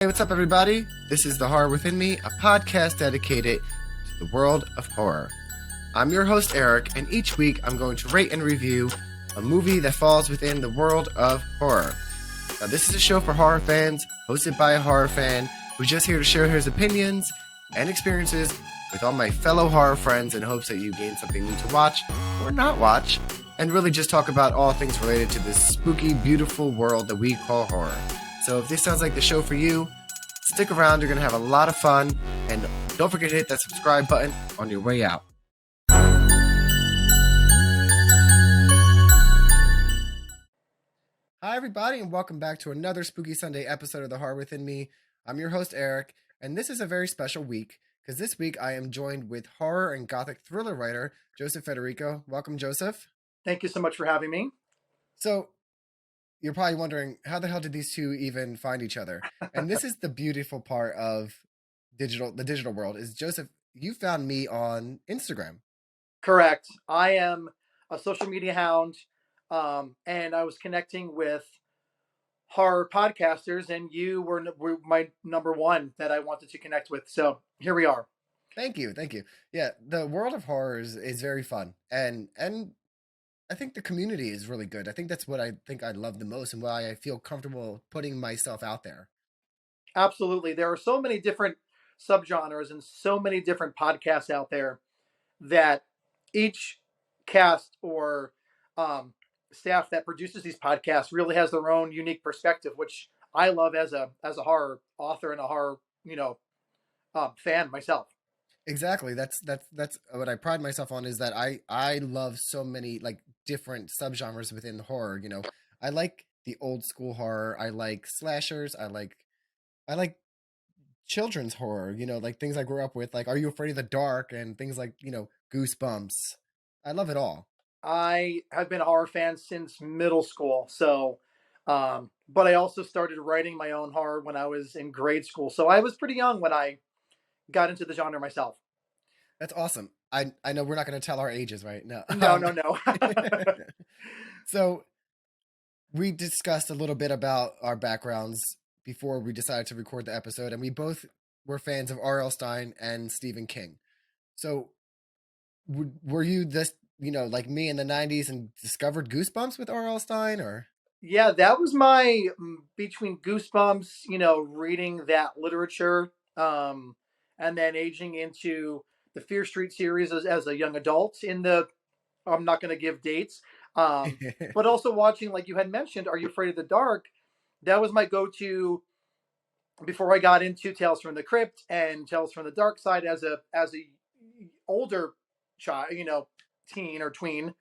Hey, what's up, everybody? This is The Horror Within Me, a podcast dedicated to the world of horror. I'm your host, Eric, and each week I'm going to rate and review a movie that falls within the world of horror. Now, this is a show for horror fans, hosted by a horror fan who's just here to share his opinions and experiences with all my fellow horror friends in hopes that you gain something new to watch or not watch, and really just talk about all things related to this spooky, beautiful world that we call horror. So if this sounds like the show for you, stick around. You're going to have a lot of fun. And don't forget to hit that subscribe button on your way out. Hi, everybody, and welcome back to another Spooky Sunday episode of The Horror Within Me. I'm your host, Eric, and this is a very special week because this week I am joined with horror and gothic thriller writer Joseph Federico. Welcome, Joseph. Thank you so much for having me. So, you're probably wondering, how the hell did these two even find each other? And this is the beautiful part of the digital world, is Joseph, you found me on Instagram. Correct. I am a social media hound, and I was connecting with horror podcasters, and you were my number one that I wanted to connect with. So here we are. Thank you. Yeah, the world of horror is very fun, and I think the community is really good. I think that's what I love the most and why I feel comfortable putting myself out there. Absolutely. There are so many different subgenres and so many different podcasts out there that each cast or staff that produces these podcasts really has their own unique perspective, which I love as a horror author and a horror, fan myself. Exactly. That's what I pride myself on, is that I love so many like different subgenres within horror. You know, I like the old school horror. I like slashers. I like children's horror. You know, like things I grew up with, like Are You Afraid of the Dark and things like Goosebumps. I love it all. I have been a horror fan since middle school, so but I also started writing my own horror when I was in grade school. So I was pretty young when I got into the genre myself. That's awesome. I know we're not going to tell our ages, right? No. No. So we discussed a little bit about our backgrounds before we decided to record the episode, and we both were fans of R.L. Stine and Stephen King. So were you this, like me in the 90s and discovered Goosebumps with R.L. Stine, or? Yeah, that was my between Goosebumps, reading that literature, and then aging into the Fear Street series as a young adult I'm not going to give dates, but also watching, like you had mentioned, Are You Afraid of the Dark? That was my go-to before I got into Tales from the Crypt and Tales from the Dark Side as a older child, teen or tween.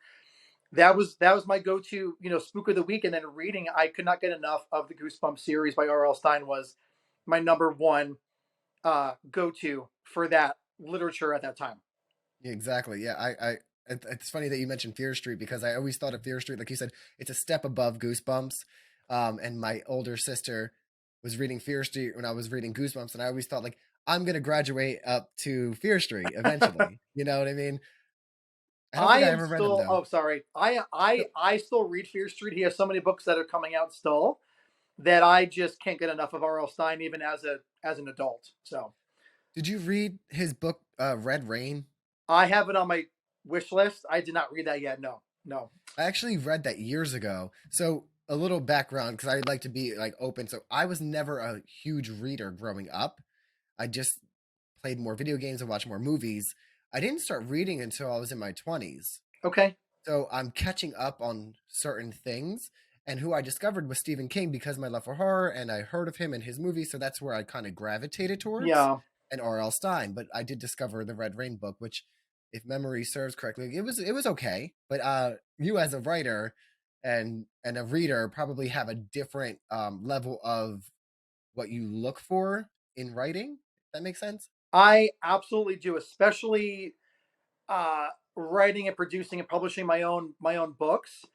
That was my go-to, spook of the week. And then reading, I could not get enough of the Goosebumps series by R.L. Stine. Was my number one go-to for that literature at that time. Exactly. Yeah, it's funny that you mentioned Fear Street, because I always thought of Fear Street, like you said, it's a step above Goosebumps. And my older sister was reading Fear Street when I was reading Goosebumps, and I always thought, like, I'm gonna graduate up to Fear Street eventually. You know what I mean? I don't think I ever read them, though. Oh, sorry. I still read Fear Street. He has so many books that are coming out still that I just can't get enough of R.L. Stine, even as an adult. So, did you read his book Red Rain? I have it on my wish list. I did not read that yet. No. I actually read that years ago. So a little background, because I'd like to be like open. So I was never a huge reader growing up. I just played more video games and watched more movies. I didn't start reading until I was in my 20s. Okay. So I'm catching up on certain things. And who I discovered was Stephen King, because of my love for horror, and I heard of him and his movies. So that's where I kind of gravitated towards. Yeah. And R.L. Stine. But I did discover the Red Rain book, which, if memory serves correctly, it was okay. But you as a writer and a reader probably have a different level of what you look for in writing. That makes sense? I absolutely do, especially writing and producing and publishing my own books.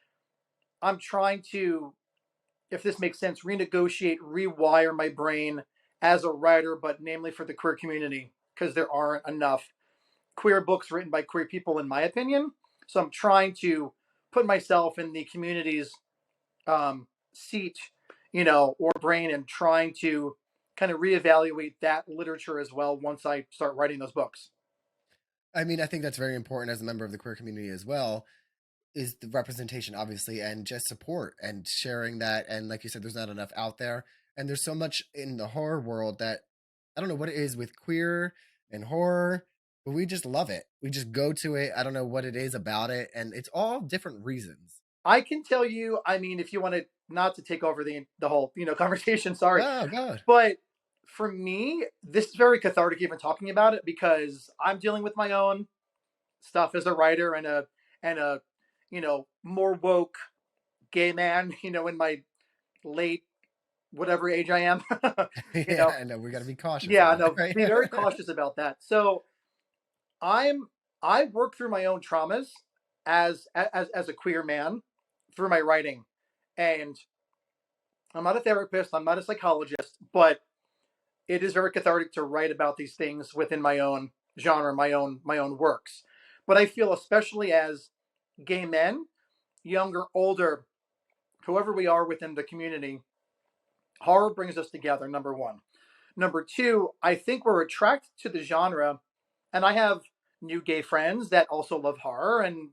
I'm trying to, if this makes sense, renegotiate, rewire my brain as a writer, but namely for the queer community, because there aren't enough queer books written by queer people, in my opinion. So I'm trying to put myself in the community's seat, or brain, and trying to kind of reevaluate that literature as well once I start writing those books. I mean, I think that's very important as a member of the queer community as well, is the representation, obviously, and just support and sharing that. And like you said, there's not enough out there. And there's so much in the horror world that I don't know what it is with queer and horror, but we just love it. We just go to it. I don't know what it is about it. And it's all different reasons. I can tell you, I mean, if you want to not to take over the whole conversation, sorry, Oh, God. but for me, this is very cathartic even talking about it because I'm dealing with my own stuff as a writer and a more woke gay man, in my late whatever age I am. you Yeah, know, I know. We got to be cautious of yeah, that, no, right? be very cautious about that. So I'm I work through my own traumas as a queer man through my writing, and I'm not a therapist, I'm not a psychologist, but it is very cathartic to write about these things within my own genre, my own works. But I feel especially as gay men, younger, older, whoever we are within the community, horror brings us together, number one. Number two, I think we're attracted to the genre, and I have new gay friends that also love horror, and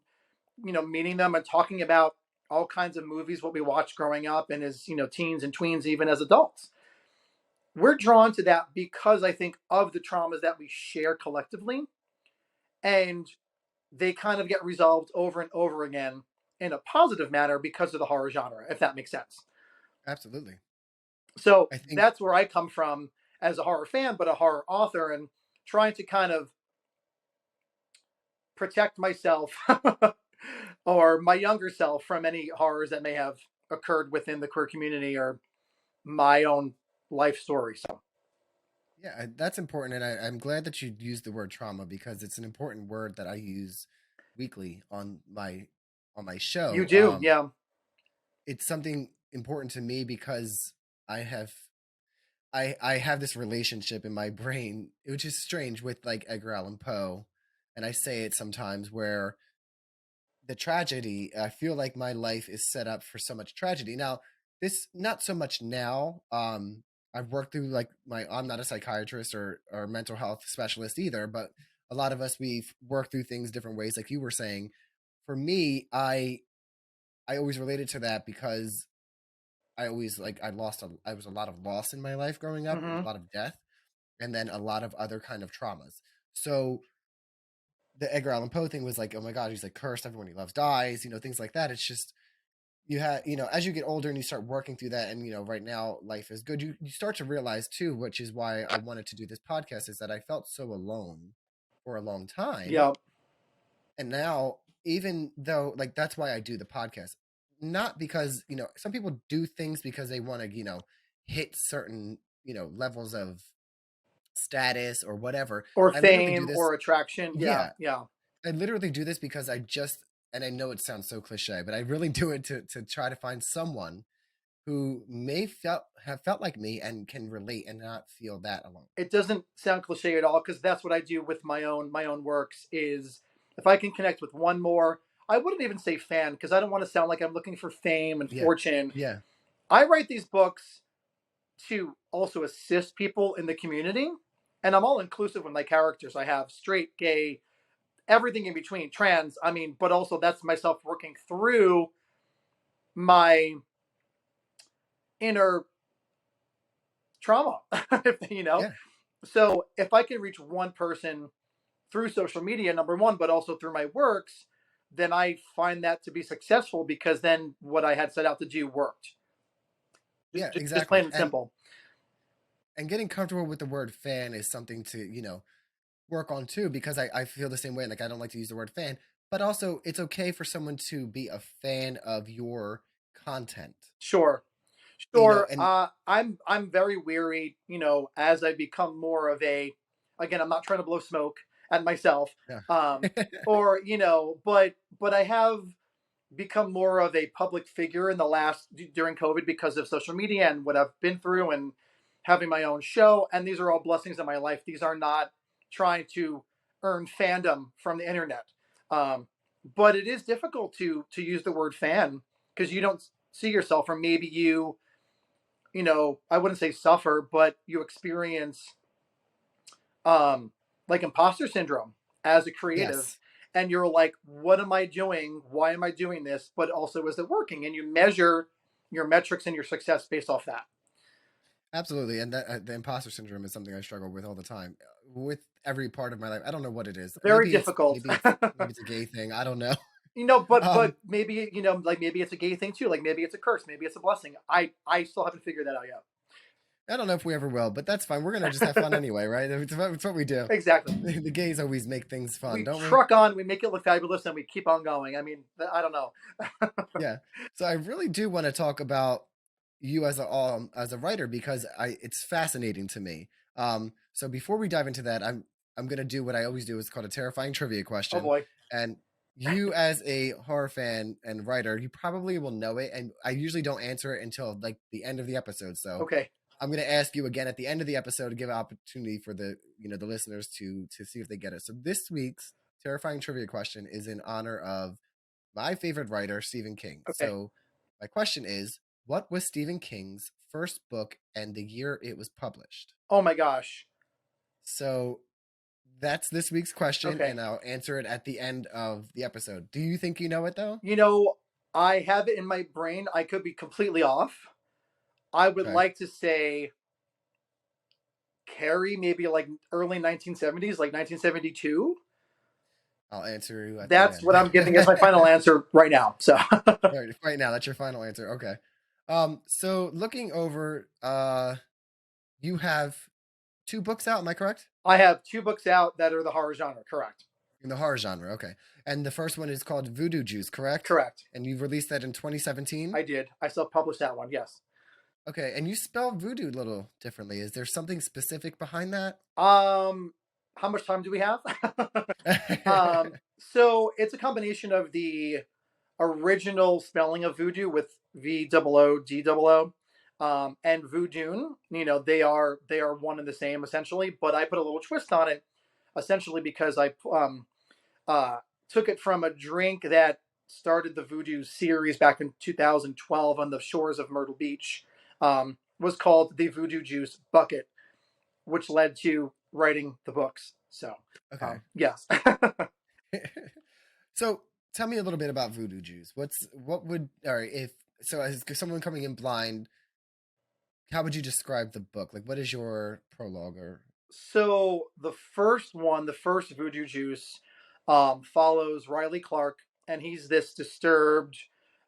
meeting them and talking about all kinds of movies, what we watched growing up, and as teens and tweens, even as adults. We're drawn to that because I think of the traumas that we share collectively, and they kind of get resolved over and over again in a positive manner because of the horror genre, if that makes sense. Absolutely. So I think, that's where I come from as a horror fan, but a horror author, and trying to kind of protect myself or my younger self from any horrors that may have occurred within the queer community or my own life story. So yeah, that's important. And I'm glad that you used the word trauma because it's an important word that I use weekly on my you show. do, yeah. It's something important to me because I have I have this relationship in my brain, which is strange with like Edgar Allan Poe, and I say it sometimes where the tragedy, I feel like my life is set up for so much tragedy. Now, this not so much now. I've worked through like I'm not a psychiatrist or mental health specialist either, but a lot of us we've worked through things different ways, like you were saying. For me, I always related to that because I always like I was a lot of loss in my life growing up. It was Hmm. a lot of death and then a lot of other kind of traumas. So the Edgar Allan Poe thing was like, oh my God, he's like cursed. Everyone he loves dies, things like that. It's just, as you get older and you start working through that and, right now life is good. You start to realize too, which is why I wanted to do this podcast is that I felt so alone for a long time. Yeah. And now, even though like, that's why I do the podcast, not because, some people do things because they want to, hit certain, levels of status or whatever. Or I literally do fame this. or attraction. Yeah, Yeah, yeah. I literally do this because and I know it sounds so cliche, but I really do it to try to find someone who may have felt like me and can relate and not feel that alone. It doesn't sound cliche at all because that's what I do with my own works. Is if I can connect with one more, I wouldn't even say fan because I don't want to sound like I'm looking for fame and Yeah, fortune. yeah, I write these books to also assist people in the community, and I'm all inclusive with my characters. I have straight, gay, everything in between, trans. I mean, but also that's myself working through my inner trauma. you know, yeah, so if I can reach one person through social media, number one, but also through my works, then I find that to be successful because then what I had set out to do worked. yeah, Just plain exactly. and simple. And getting comfortable with the word fan is something to work on too because I feel the same way. Like I don't like to use the word fan, but also it's okay for someone to be a fan of your content. Sure. You know, Sure. and I'm very weary, as I become more of a. Again, I'm not trying to blow smoke at myself, yeah, or but I have become more of a public figure in the last during COVID because of social media and what I've been through and having my own show. And these are all blessings in my life. These are not trying to earn fandom from the internet. Um, but it is difficult to use the word fan because you don't see yourself, or maybe you I wouldn't say suffer, but you experience um, like imposter syndrome as a creative. Yes. And you're like, what am I doing? Why am I doing this? But also, is it working? And you measure your metrics and your success based off that. Absolutely, and that the imposter syndrome is something I struggle with all the time, with every part of my life. I don't know what it is. Very difficult. Maybe it's a gay thing. I don't know. But Um, maybe like maybe it's a gay thing too. Like maybe it's a curse. Maybe it's a blessing. I still haven't figured that out I don't know if we ever will, but that's fine. We're gonna just have fun yet. anyway, right? It's what we do. Exactly. The gays always make things fun, We don't we? truck on. We make it look fabulous, and we keep on going. I mean, I don't know. Yeah. So I really do want to talk about you as a writer because I it's fascinating to me. So before we dive into that, I'm gonna do what I always do. It's called a terrifying trivia Oh question, boy. and you as a horror fan and writer, you probably will know it, and I usually don't answer it until like the end of the episode. So Okay. I'm gonna ask you again at the end of the episode to give an opportunity for the listeners to see if they get it. So this week's terrifying trivia question is in honor of my favorite writer, Stephen King. Okay. So, my question is, what was Stephen King's first book and the year it was published? Oh my gosh. So, that's this week's question, Okay. and I'll answer it at the end of the episode. Do you think you know it though? You know, I have it in my brain. I could be completely off. I would Okay, like to say Carrie, maybe like early 1970s, like 1972. I'll answer you at the That's what end. I'm giving as my final answer right now. So, Right now, that's your final answer. Okay. So looking over, you have two books out. Am I correct? I have two books out that are the horror genre. Correct. In the horror genre. Okay. And the first one is called Voodoo Juice, correct? Correct. And you released that in 2017. I did. I self published that one. Yes. Okay, and you spell voodoo a little differently. Is there something specific behind that? Um, how much time do we have? So it's a combination of the original spelling of voodoo with VOODOO, and voodoo. They are one and the same essentially. But I put a little twist on it, essentially because I uh, took it from a drink that started the voodoo series back in 2012 on the shores of Myrtle Beach. Was called the Voodoo Juice Bucket, which led to writing the books. So, Okay. yes. So tell me a little bit about voodoo juice. What would all right if so as someone coming in blind, how would you describe the book? Like what is your prologue or So the first one, the first Voodoo Juice, follows Riley Clark, and he's this disturbed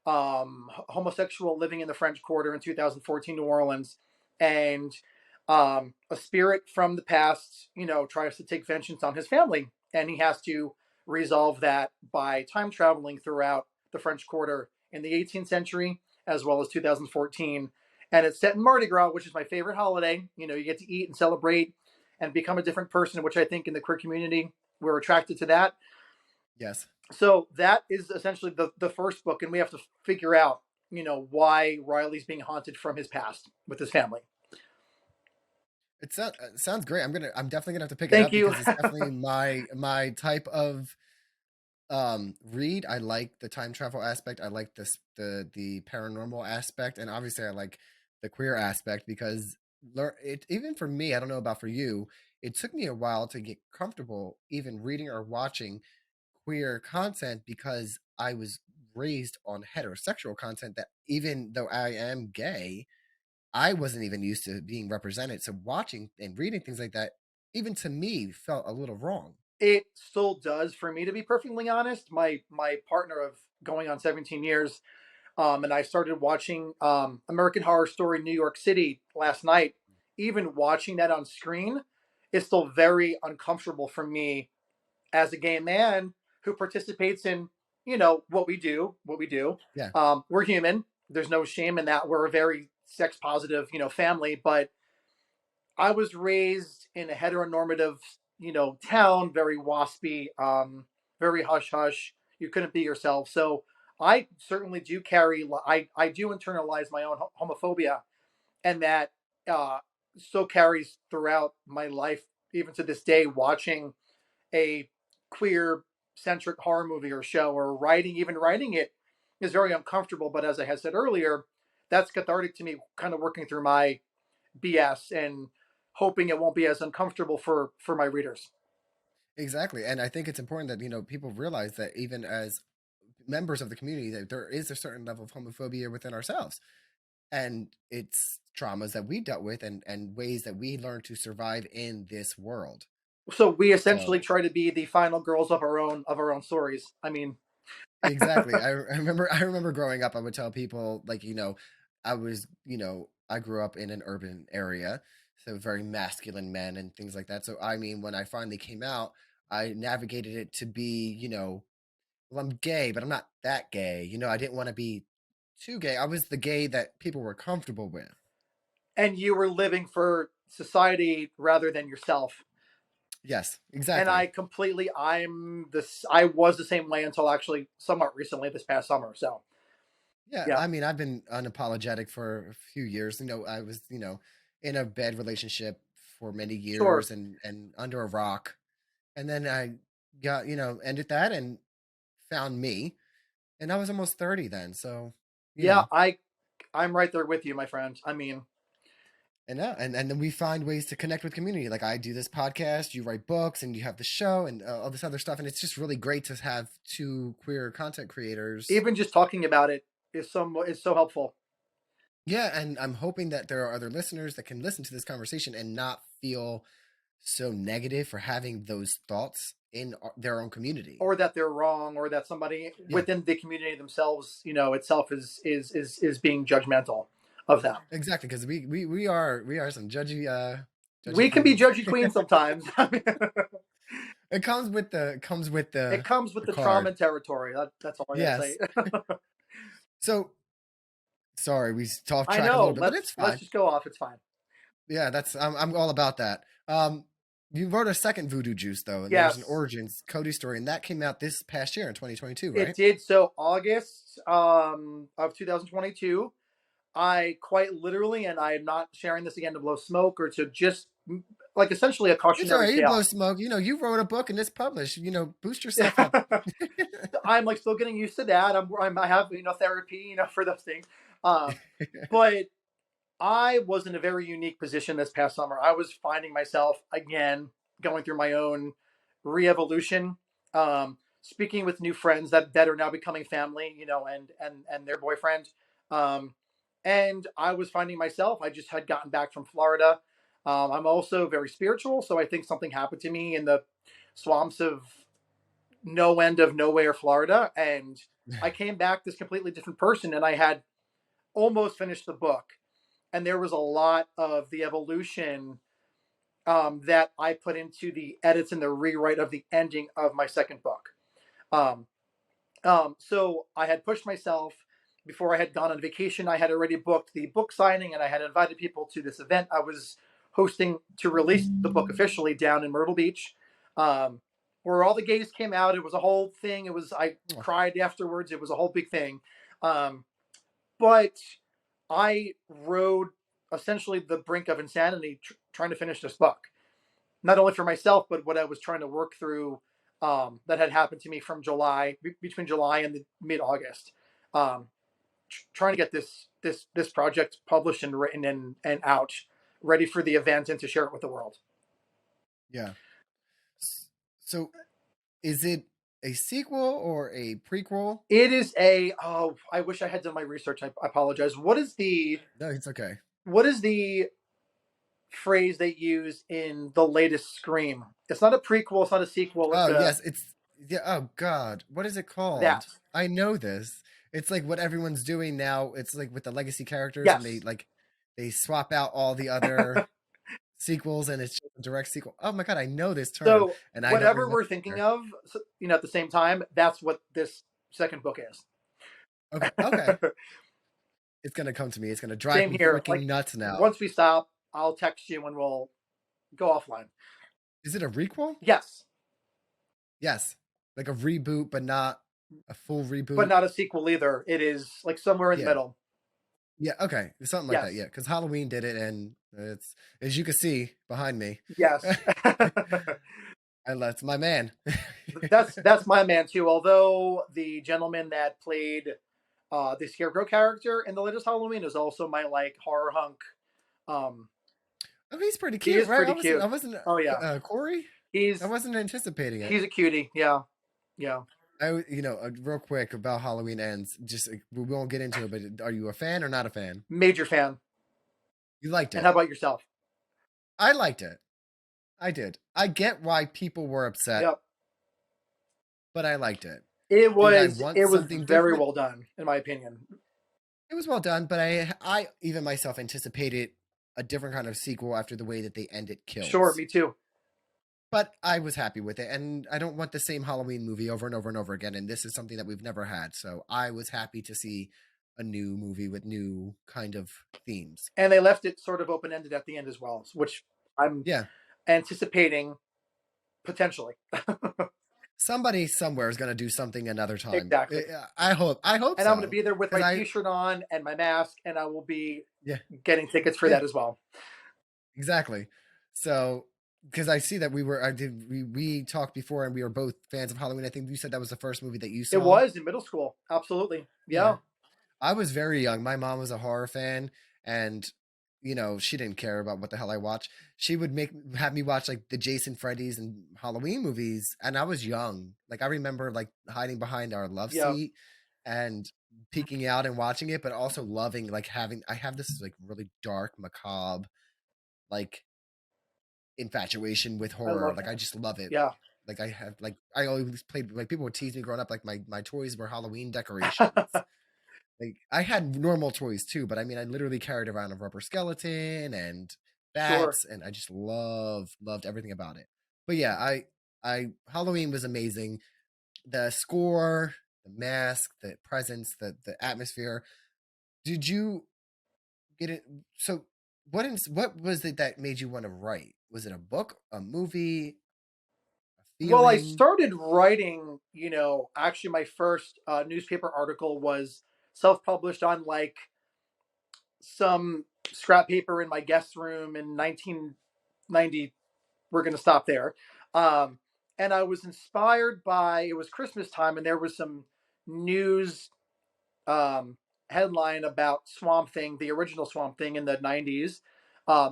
homosexual living in the French Quarter in 2014 New Orleans, and a spirit from the past, tries to take vengeance on his family, and he has to resolve that by time traveling throughout the French Quarter in the 18th century as well as 2014. And it's set in Mardi Gras, which is my favorite holiday. You get to eat and celebrate and become a different person, which I think in the queer community we're attracted to that. yes? So that is essentially the first book, and we have to figure out, why Riley's being haunted from his past with his family. It sounds great. I'm definitely gonna have to pick it Thank up you. because it's definitely my type of read. I like the time travel aspect. I like the paranormal aspect, and obviously I like the queer aspect because it even for me, I don't know about for you, it took me a while to get comfortable even reading or watching queer content because I was raised on heterosexual content that even though I am gay, I wasn't even used to being represented. So watching and reading things like that, even to me, felt a little wrong. It still does for me, to be perfectly honest. My partner of going on 17 years, and I started watching American Horror Story New York City last night. Even watching that on screen is still very uncomfortable for me as a gay man who participates in, what we do. What we do. Yeah. We're human. There's no shame in that. We're a very sex positive, family. But I was raised in a heteronormative, town, very waspy, very hush hush. You couldn't be yourself. So I certainly do carry. I do internalize my own homophobia, and that uh, still carries throughout my life, even to this day. Watching a queer centric horror movie or show, or even writing it, is very uncomfortable. But as I had said earlier, that's cathartic to me, kind of working through my BS and hoping it won't be as uncomfortable for my readers. Exactly. And I think it's important that, people realize that even as members of the community, that there is a certain level of homophobia within ourselves. And it's traumas that we dealt with, and ways that we learn to survive in this world. So we essentially So try to be the final girls of our own stories. I mean, exactly. I remember growing up, I would tell people, like, I grew up in an urban area, so very masculine men and things like that. So I mean, when I finally came out, I navigated it to be, well, I'm gay, but I'm not that gay. I didn't want to be too gay. I was the gay that people were comfortable with. and you were living for society rather than yourself. Yes, And exactly. I was the same way until actually somewhat recently this past summer. So Yeah, yeah, I mean, I've been unapologetic for a few years. I was, in a bad relationship for many sure. years, and under a rock. And then I got, ended that and found me. And I was almost 30 then. So, you Yeah, know, I'm right there with you, my friend. I mean, and then we find ways to connect with community. Like, I do this podcast, you write books, and you have the show, and all this other stuff. And it's just really great to have two queer content creators. even just talking about it is so helpful. Yeah, and I'm hoping that there are other listeners that can listen to this conversation and not feel so negative for having those thoughts in their own community. Or that they're wrong, or that somebody Yeah, within the community themselves, itself is being judgmental of them. exactly. Because we are some judgy We can be queens. judgy queens sometimes. It comes with It the comes with the the trauma card. territory. That's all I gotta say. Yes. So sorry, we off I track a know. little bit, but Let's it's let's fine. just go off. It's fine. Yeah, I'm all about that. You wrote a second Voodoo Juice though, and there's an Yes, origins Cody story, and that came out this past year in 2022, it right? did. So August of 2022, I quite literally, and I'm not sharing this again to blow smoke or to just like essentially a It's all cautionary right. You blow tale. smoke. You wrote a book and it's published. Boost yourself up. I'm like still getting used to that. I have therapy for those things. Um, but I was in a very unique position this past summer. I was finding myself again going through my own re-evolution, speaking with new friends that are now becoming family, and their boyfriend. Um, and I was finding myself. I just had gotten back from Florida. I'm also very spiritual, so I think something happened to me in the swamps of no end of nowhere, Florida, and I came back this completely different person, and I had almost finished the book, and there was a lot of the evolution that I put into the edits and the rewrite of the ending of my second book. Um, so I had pushed myself before I had gone on vacation. I had already booked the book signing, and I had invited people to this event I was hosting to release the book officially down in Myrtle Beach, um, where all the gays came out. It was a whole thing. I Oh, cried afterwards. It was a whole big thing. Um, but I rode essentially the brink of insanity trying to finish this book, not only for myself, but what I was trying to work through that had happened to me from between July and the mid August, um, trying to get this project published and written and out, ready for the event and to share it with the world. yeah. So, is it a sequel or a prequel? It is I wish I had done my research. I apologize. No, it's okay. What is the phrase they use in the latest Scream? It's not a prequel. It's not a sequel. It's Oh, a yes, it's yeah. Oh God, what is it that. called? I know this. It's like what everyone's doing now. It's like with the legacy characters, and Yes. they swap out all the other sequels, and it's just a direct sequel. Oh my God, I know this term, So and I don't whatever remember. we're thinking of, at the same time, that's what this second book is. Okay, okay, it's gonna come to me. It's gonna drive Same me here. freaking Like nuts now. once we stop, I'll text you and we'll go offline. Is it a requel? Yes, Yes, like a reboot, but not a full but reboot. not a sequel either. It is like somewhere in the Yeah. middle. Yeah, okay, something like that. Yes, Yeah, because Halloween did it, and it's as you can see behind me. yes. That's my man. That's my man too. Although the gentleman that played the Scarecrow character in the latest Halloween is also my like horror hunk. Oh, he's pretty He cute, is right? pretty I wasn't. cute. I wasn't. Oh yeah, Corey. I he's wasn't anticipating it. he's a cutie. Yeah, yeah. Real quick about Halloween Ends. Just we won't get into it, but are you a fan or not a fan? Major fan. You liked And how it. about yourself? I liked it. I did. I get why people were upset, Yep. but I liked it. It Did I was want it was something very different? well done, in my opinion. It was well done, but I even myself anticipated a different kind of sequel after the way that they ended Sure, Kills. me too. But I was happy with it, and I don't want the same Halloween movie over and over and over again. And this is something that we've never had, so I was happy to see a new movie with new kind of themes. And they left it sort of open ended at the end as well, which I'm Yeah, anticipating potentially. somebody somewhere is going to do something another time. Exactly. I hope. I hope And I'm going to so. be there with Because my T-shirt on and my mask, and I will be yeah, getting tickets for yeah, that as well. exactly. So, because I see that we talked before, and we were both fans of Halloween. I think you said that was the first movie that you It saw. was in middle school, absolutely. Yeah, Yeah, I was very young. My mom was a horror fan, and she didn't care about what the hell I watched. She would have me watch like the Jason, Freddy's, and Halloween movies, and I was young. Like I remember like hiding behind our love yeah, seat and peeking out and watching it, but also loving like having. I have this like really dark, macabre, like infatuation with I horror. love Like I that. just love it. Yeah, Like I have like I always played like people would tease me growing up like my toys were Halloween decorations. Like I had normal toys too, but I mean I literally carried around a rubber skeleton and sure. bats and I just loved everything about it. But yeah, I Halloween was amazing. The score, the mask, the presence, the atmosphere. Did you get it? So what was it that made you want to write? Was it a book, a movie, a Well, I feeling? started writing. Actually, my first newspaper article was self-published on like some scrap paper in my guest room in 1990. We're going to stop there. And I was inspired by it was Christmas time, and there was some news um, headline about Swamp Thing, the original Swamp Thing in the 90s,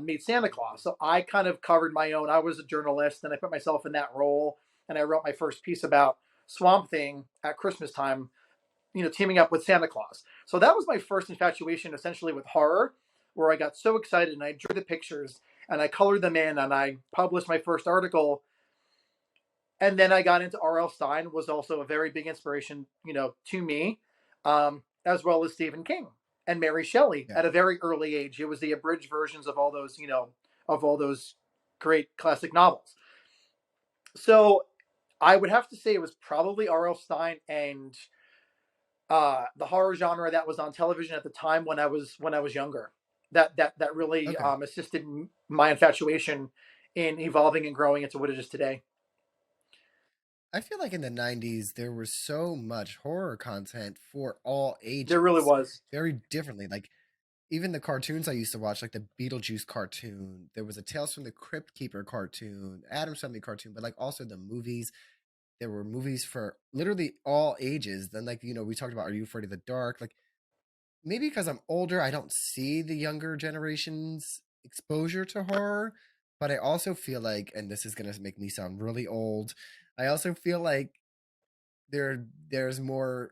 meet Santa Claus. So I kind of covered my own. I was a journalist, and I put myself in that role, and I wrote my first piece about Swamp Thing at Christmas time, teaming up with Santa Claus. So that was my first infatuation essentially with horror, where I got so excited and I drew the pictures and I colored them in and I published my first article. And then I got into R.L. Stine, was also a very big inspiration, to me, as well as Stephen King and Mary Shelley Yeah. at a very early age. It was the abridged versions of all those, of all those great classic novels. So I would have to say it was probably R.L. Stine and the horror genre that was on television at the time when I was younger. That really Okay. assisted my infatuation in evolving and growing into what it is today. I feel like in the 90s there was so much horror content for all There really ages. was. Very differently. Like even the cartoons I used to watch, like the Beetlejuice cartoon, there was a Tales from the Crypt Keeper cartoon, Adam's Family cartoon, but like also the movies. There were movies for literally all ages. Then like, we talked about Are You Afraid of the Dark? Like maybe because I'm older, I don't see the younger generation's exposure to horror. But I also feel like, and this is gonna make me sound really old, I also feel like there's more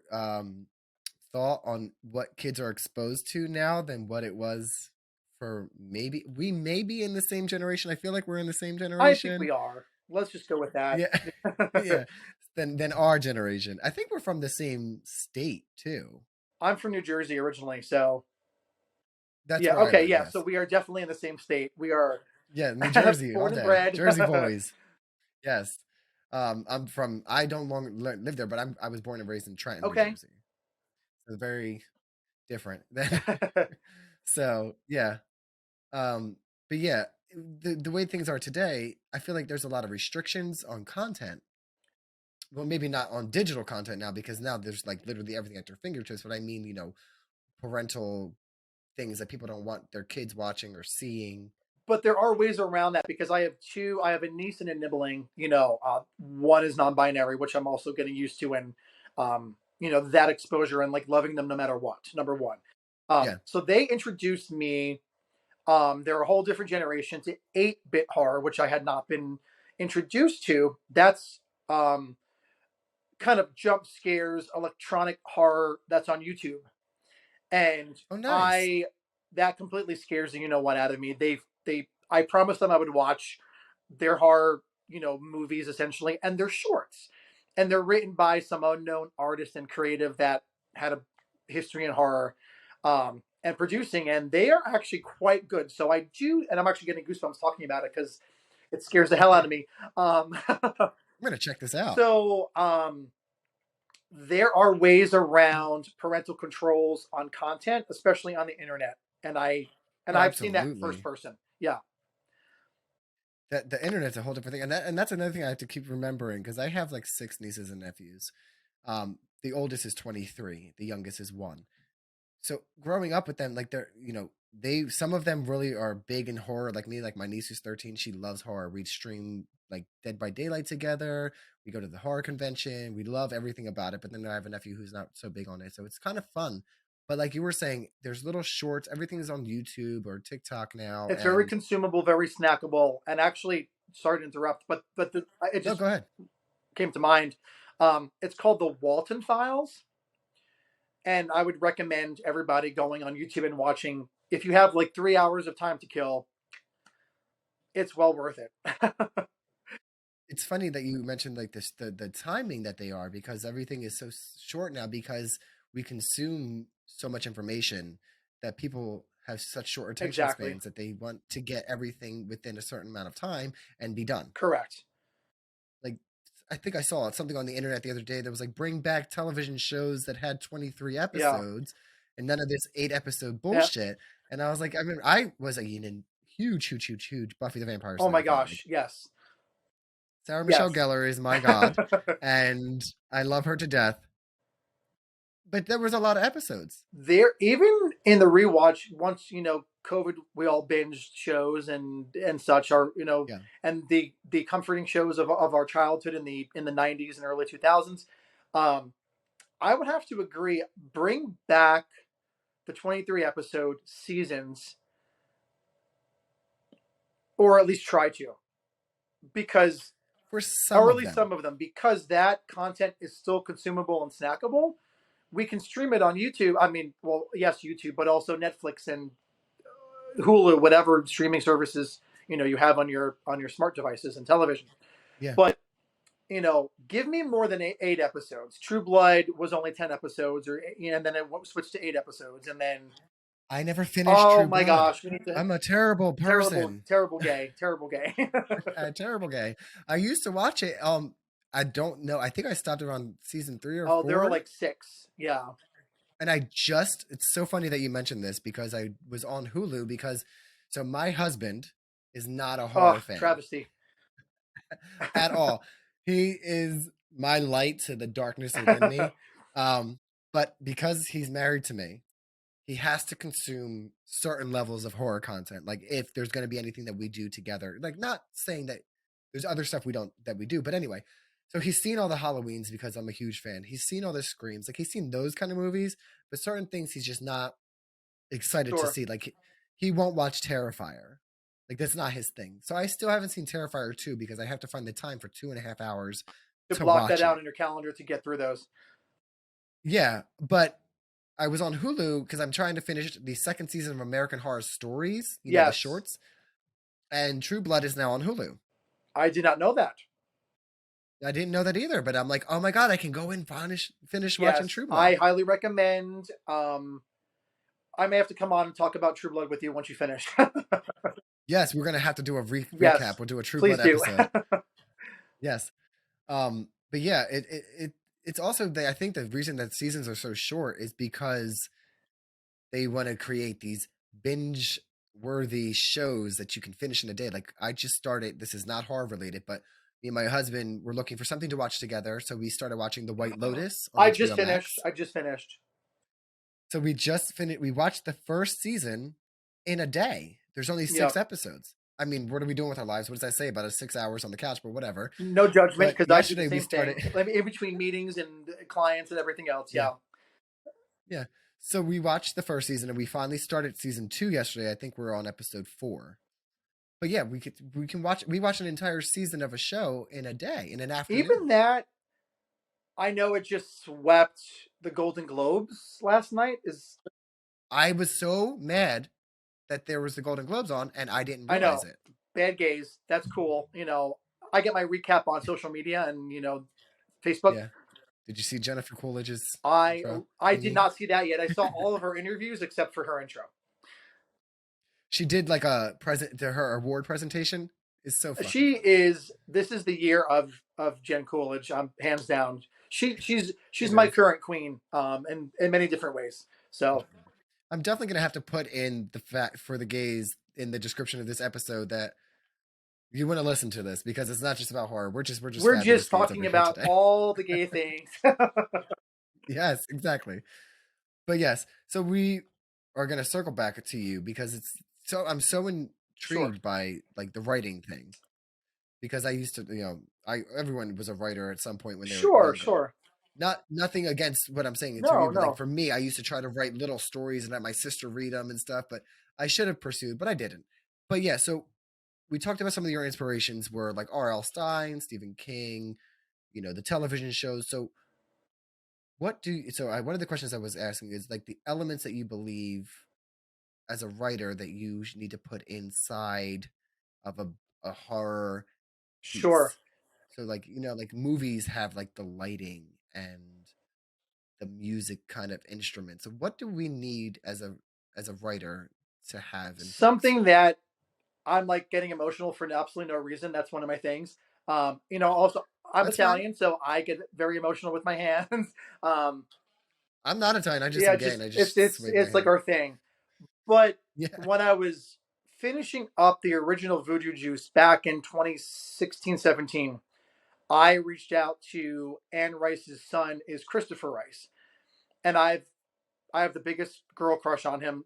thought on what kids are exposed to now than what it was for maybe we may be in the same generation. I feel like we're in the same I think generation. we are. Let's just go with that. Yeah. Yeah. Than our generation. I think we're from the same state too. I'm from New Jersey originally, so That's yeah. where I Okay, live, yeah. So yes. we are definitely in the same state. We are Yeah, New Jersey all born and day. bred. Jersey boys. Yes. I'm from I don't longer live there, but I was born and raised in Trenton, New Okay. Jersey. So very different. Then so, yeah. Um, but yeah, the way things are today, I feel like there's a lot of restrictions on content. Well, maybe not on digital content now because now there's like literally everything at their fingertips. But I mean, parental things that people don't want their kids watching or seeing. But there are ways around that because I have two. I have a niece and a nibbling. One is non-binary, which I'm also getting used to, and that exposure and like loving them no matter what. Number one. Yeah. So they introduced me. They're a whole different generation to 8-bit horror, which I had not been introduced to. That's kind of jump scares, electronic horror that's on YouTube, and Oh, nice. I that completely scares the what out of me. I promised them I would watch their horror movies essentially, and they're shorts, and they're written by some unknown artist and creative that had a history in horror, and producing, and they are actually quite good. So I do, and I'm actually getting goosebumps talking about it because it scares the hell out of me. I'm gonna check this out. So there are ways around parental controls on content, especially on the internet, and Oh, I've seen that first absolutely. person. Yeah, That the internet's a whole different thing, and that's another thing I have to keep remembering because I have like 6 nieces and nephews. The oldest is 23, the youngest is 1. So growing up with them, like they some of them really are big in horror, like me. Like my niece who's 13, she loves horror. We stream like Dead by Daylight together. We go to the horror convention. We love everything about it. But then I have a nephew who's not so big on it, so it's kind of fun. But like you were saying, there's little shorts. Everything is on YouTube or TikTok now, it's very and consumable, very snackable, and actually, sorry to interrupt, but it no, just go ahead. came to mind. It's called the Walton Files, and I would recommend everybody going on YouTube and watching. If you have like 3 hours of time to kill, it's well worth it. It's funny that you mentioned like this the timing that they are because everything is so short now because we consume so much information that people have such short attention Exactly. spans that they want to get everything within a certain amount of time and be done. Correct. Like I think I saw something on the internet the other day that was like bring back television shows that had 23 Yeah. episodes and none of this 8 episode Yeah. bullshit. And I was like, I mean, I was a huge Buffy the Vampire Oh my Slayer fan. Like gosh. Yes. Sarah Michelle Yes. Gellar is my god, and I love her to death. But there was a lot of episodes. There, even in the rewatch, once COVID, we all binged shows and such. Are Yeah. and the comforting shows of our childhood in the '90s and early 2000s. Um, I would have to agree. Bring back the 23 episode seasons, or at least try to, because For some or at of least them. some of them, because that content is still consumable and snackable. We can stream it on YouTube. I mean, well, yes, YouTube, but also Netflix and Hulu, whatever streaming services you have on your smart devices and television. Yeah. But give me more than eight episodes. True Blood was only 10 episodes, or and then it switched to 8 episodes, and then I never finished oh True my Blood. gosh, we need to I'm a terrible terrible, person. terrible gay, terrible gay. A terrible guy. I used to watch it. I don't know. I think I stopped around season 3 or Oh, there were 4. like 6. Yeah. And it's so funny that you mentioned this because I was on Hulu because so my husband is not a horror Oh, fan travesty. at all. He is my light to the darkness within me. Um, but because he's married to me, he has to consume certain levels of horror content. Like if there's going to be anything that we do together, like not saying that there's other stuff we do, but anyway. So he's seen all the Halloweens because I'm a huge fan. He's seen all the Screams, like he's seen those kind of movies, but certain things he's just not excited to Sure. see. Like he won't watch Terrifier. Like that's not his thing. So I still haven't seen Terrifier 2 because I have to find the time for 2.5 hours To to block that watch out it. in your calendar to get through those. Yeah, but I was on Hulu because I'm trying to finish the second season of American Horror Stories, the Yes, shorts, and True Blood is now on Hulu. I did not know that. I didn't know that either, but I'm like, oh my god, I can go and finish watching Yes, True I Blood. highly recommend. I may have to come on and talk about True Blood with you once you finish. Yes, we're gonna have to do a Yes, recap. We'll do a True please Blood do. episode. Yes, but yeah, it's also I think the reason that seasons are so short is because they want to create these binge worthy shows that you can finish in a day. Like I just started, this is not horror related, but me and my husband were looking for something to watch together. So we started watching The White Lotus on I just HBO finished. Max. I just finished. So we just finished, we watched the first season in a day. There's only Yeah. 6 episodes. I mean, what are we doing with our lives? What does that say about us? 6 hours on the couch, but whatever. No judgment, But because I do the yesterday we same thing. started. Like, in between meetings and clients and everything else. Yeah, Yeah. yeah. So we watched the first season, and we finally started season 2 yesterday. I think we're on episode 4. But yeah, we can watch. We watch an entire season of a show in a day, in an Even afternoon. that, I know it just swept the Golden Globes last night. Is I was so mad that there was the Golden Globes on, and I didn't I realize know, it. bad gaze. That's cool. I get my recap on social media and Facebook. Yeah. Did you see Jennifer Coolidge's I intro I did thingy? not see that yet. I saw all of her interviews except for her intro. She did like a present to her award presentation. It's so fucking She funny. is. This is the year of Jen Coolidge. Hands down. She's It my is. current queen. In many different ways. So I'm definitely gonna have to put in the fact for the gays in the description of this episode that you want to listen to this because it's not just about horror. We're just we're fabulous just gays over talking here about today. all the gay things. Yes, exactly. But yes, so we are gonna circle back to you because I'm so Sure, intrigued by like the writing thing because I used to I everyone was a writer at some point when they were sure, younger. sure. Nothing against what I'm saying to No, you, but like no. for me, I used to try to write little stories and let my sister read them and stuff. But I should have pursued, but I didn't. But yeah, so we talked about some of your inspirations were like R.L. Stein, Stephen King, the television shows. So one of the questions I was asking is like the elements that you believe as a writer that you need to put inside of a horror Sure. piece. So like like movies have like the lighting and the music kind of instruments. So what do we need as a writer to have in books? Something that I'm like getting emotional for absolutely no reason. That's one of my things. Also I'm That's fine. Italian, so I get very emotional with my hands. Um, I'm not Italian. I just yeah, am gay, just and I it's just it's sway my it's like hand. our thing. But Yeah. when I was finishing up the original Voodoo Juice back in 2016-17, I reached out to Anne Rice's son is Christopher Rice, and I have the biggest girl crush on him,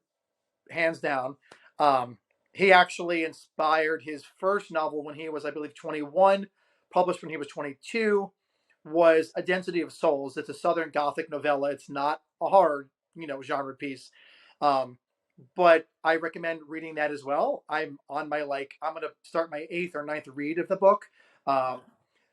hands down. Um, he actually inspired his first novel when he was, I believe, 21, published when he was 22, was A Density of Souls. It's a Southern Gothic novella. It's not a horror, genre piece. Um, but I recommend reading that as well. I'm going to start my eighth or ninth read of the book. Um,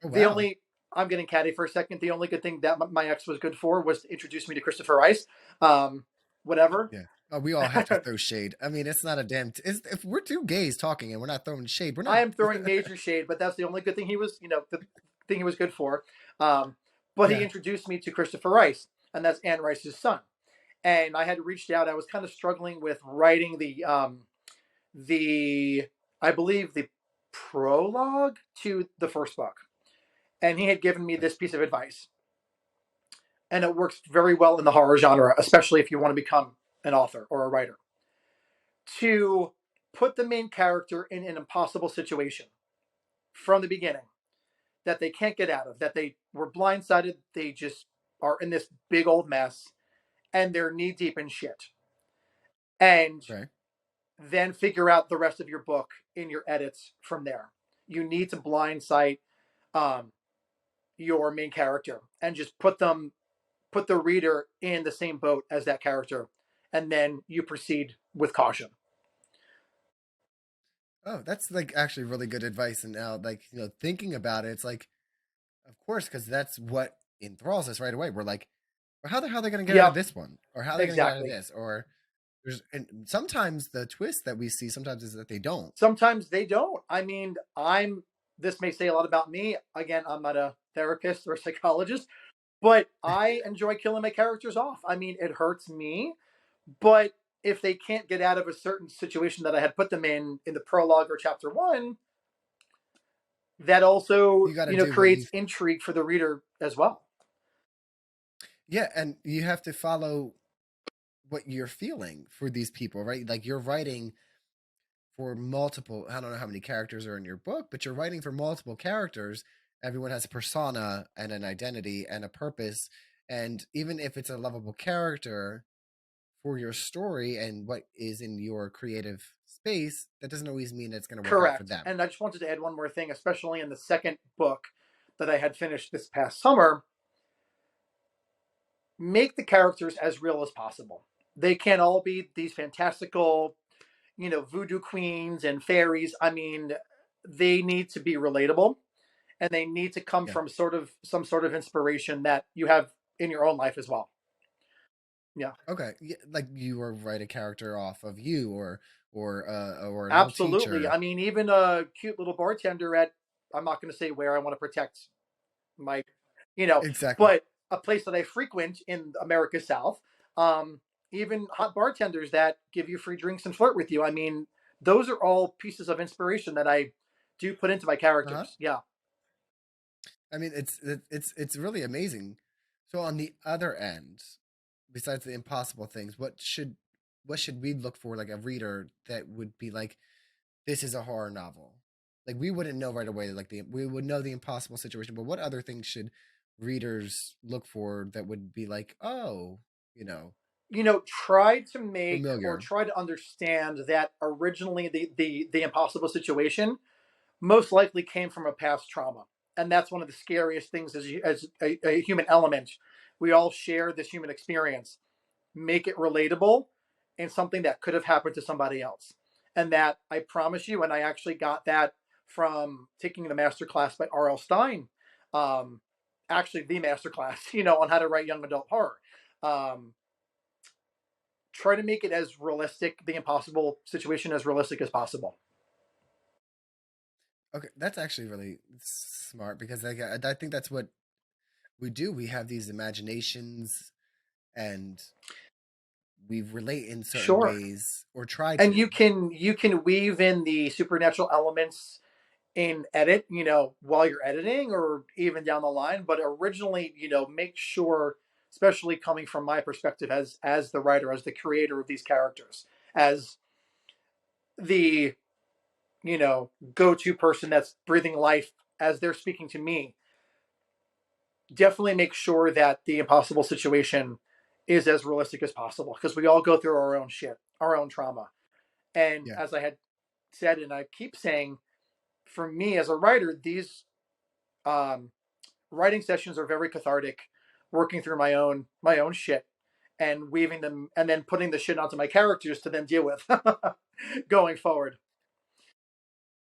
Oh the wow. only, I'm getting catty for a second. The only good thing that my ex was good for was to introduce me to Christopher Rice. Um, Whatever. Yeah. Oh, we all have to throw shade. I mean, it's not a damn. If we're two gays talking and we're not throwing shade, we're I not. am throwing major shade, but that's the only good thing he was, the thing he was good for. Um, but he Yeah. introduced me to Christopher Rice, and that's Anne Rice's son. And I had reached out. I was kind of struggling with writing the I believe the prologue to the first book, and he had given me Right. this piece of advice, and it works very well in the horror genre, especially if you want to become an author or a writer. To put the main character in an impossible situation from the beginning that they can't get out of, that they were blindsided, they just are in this big old mess, and they're knee deep in shit. And Okay. then figure out the rest of your book in your edits from there. You need to blindside um, your main character and just put the reader in the same boat as that character, and then you proceed with caution. Oh, that's like actually really good advice. And now, like thinking about it, it's like, of course, because that's what enthralls us right away. We're like, well, how the hell are they going to get out of Yep, this one, or how are they going to get out of exactly. this, or and sometimes the twist that we see sometimes is that they don't. Sometimes they don't. I mean, this may say a lot about me. Again, I'm not a therapist or a psychologist, but I enjoy killing my characters off. I mean, it hurts me, but if they can't get out of a certain situation that I had put them in the prologue or chapter one, that also, You got to do what you. creates intrigue for the reader as well. Yeah, and you have to follow what you're feeling for these people, right? Like you're writing for multiple, I don't know how many characters are in your book, but you're writing for multiple characters. Everyone has a persona and an identity and a purpose. And even if it's a lovable character, for your story and what is in your creative space, that doesn't always mean it's going to work out for Correct. them. And I just wanted to add one more thing, especially in the second book that I had finished this past summer. Make the characters as real as possible. They can't all be these fantastical, voodoo queens and fairies. I mean, they need to be relatable, and they need to come Yeah. from some sort of inspiration that you have in your own life as well. Yeah. Okay. Yeah, like you were write a character off of you or an old Absolutely. teacher. I mean, even a cute little bartender at, I'm not going to say where, I want to protect my, you know, Exactly. but a place that I frequent in America's South, um, even hot bartenders that give you free drinks and flirt with you. I mean, those are all pieces of inspiration that I do put into my Uh-huh. characters. Yeah. I mean, it's really amazing. So on the other end, besides the impossible things, what should we look for, like a reader that would be like, this is a horror novel? Like we wouldn't know right away, like we would know the impossible situation, but what other things should readers look for that would be like, oh, you know, Try to make or familiar? try to understand that originally the impossible situation most likely came from a past trauma. And that's one of the scariest things as a human element. We all share this human experience. Make it relatable and something that could have happened to somebody else. And that I promise you, and I actually got that from taking the master class by R.L. Stein, um, actually the master class, on how to write young adult horror. Um, Try to make it as realistic, the impossible situation as realistic as possible. Okay, that's actually really smart because like I think that's what we do. We have these imaginations and we relate in certain Sure. ways or try And to. you can weave in the supernatural elements in edit, while you're editing or even down the line. But originally, make sure, especially coming from my perspective as the writer, as the creator of these characters, as the go-to person that's breathing life as they're speaking to me, definitely make sure that the impossible situation is as realistic as possible because we all go through our own shit, our own trauma. And Yeah. as I had said, and I keep saying, for me as a writer, these um, writing sessions are very cathartic, working through my own shit and weaving them and then putting the shit onto my characters to then deal with going forward.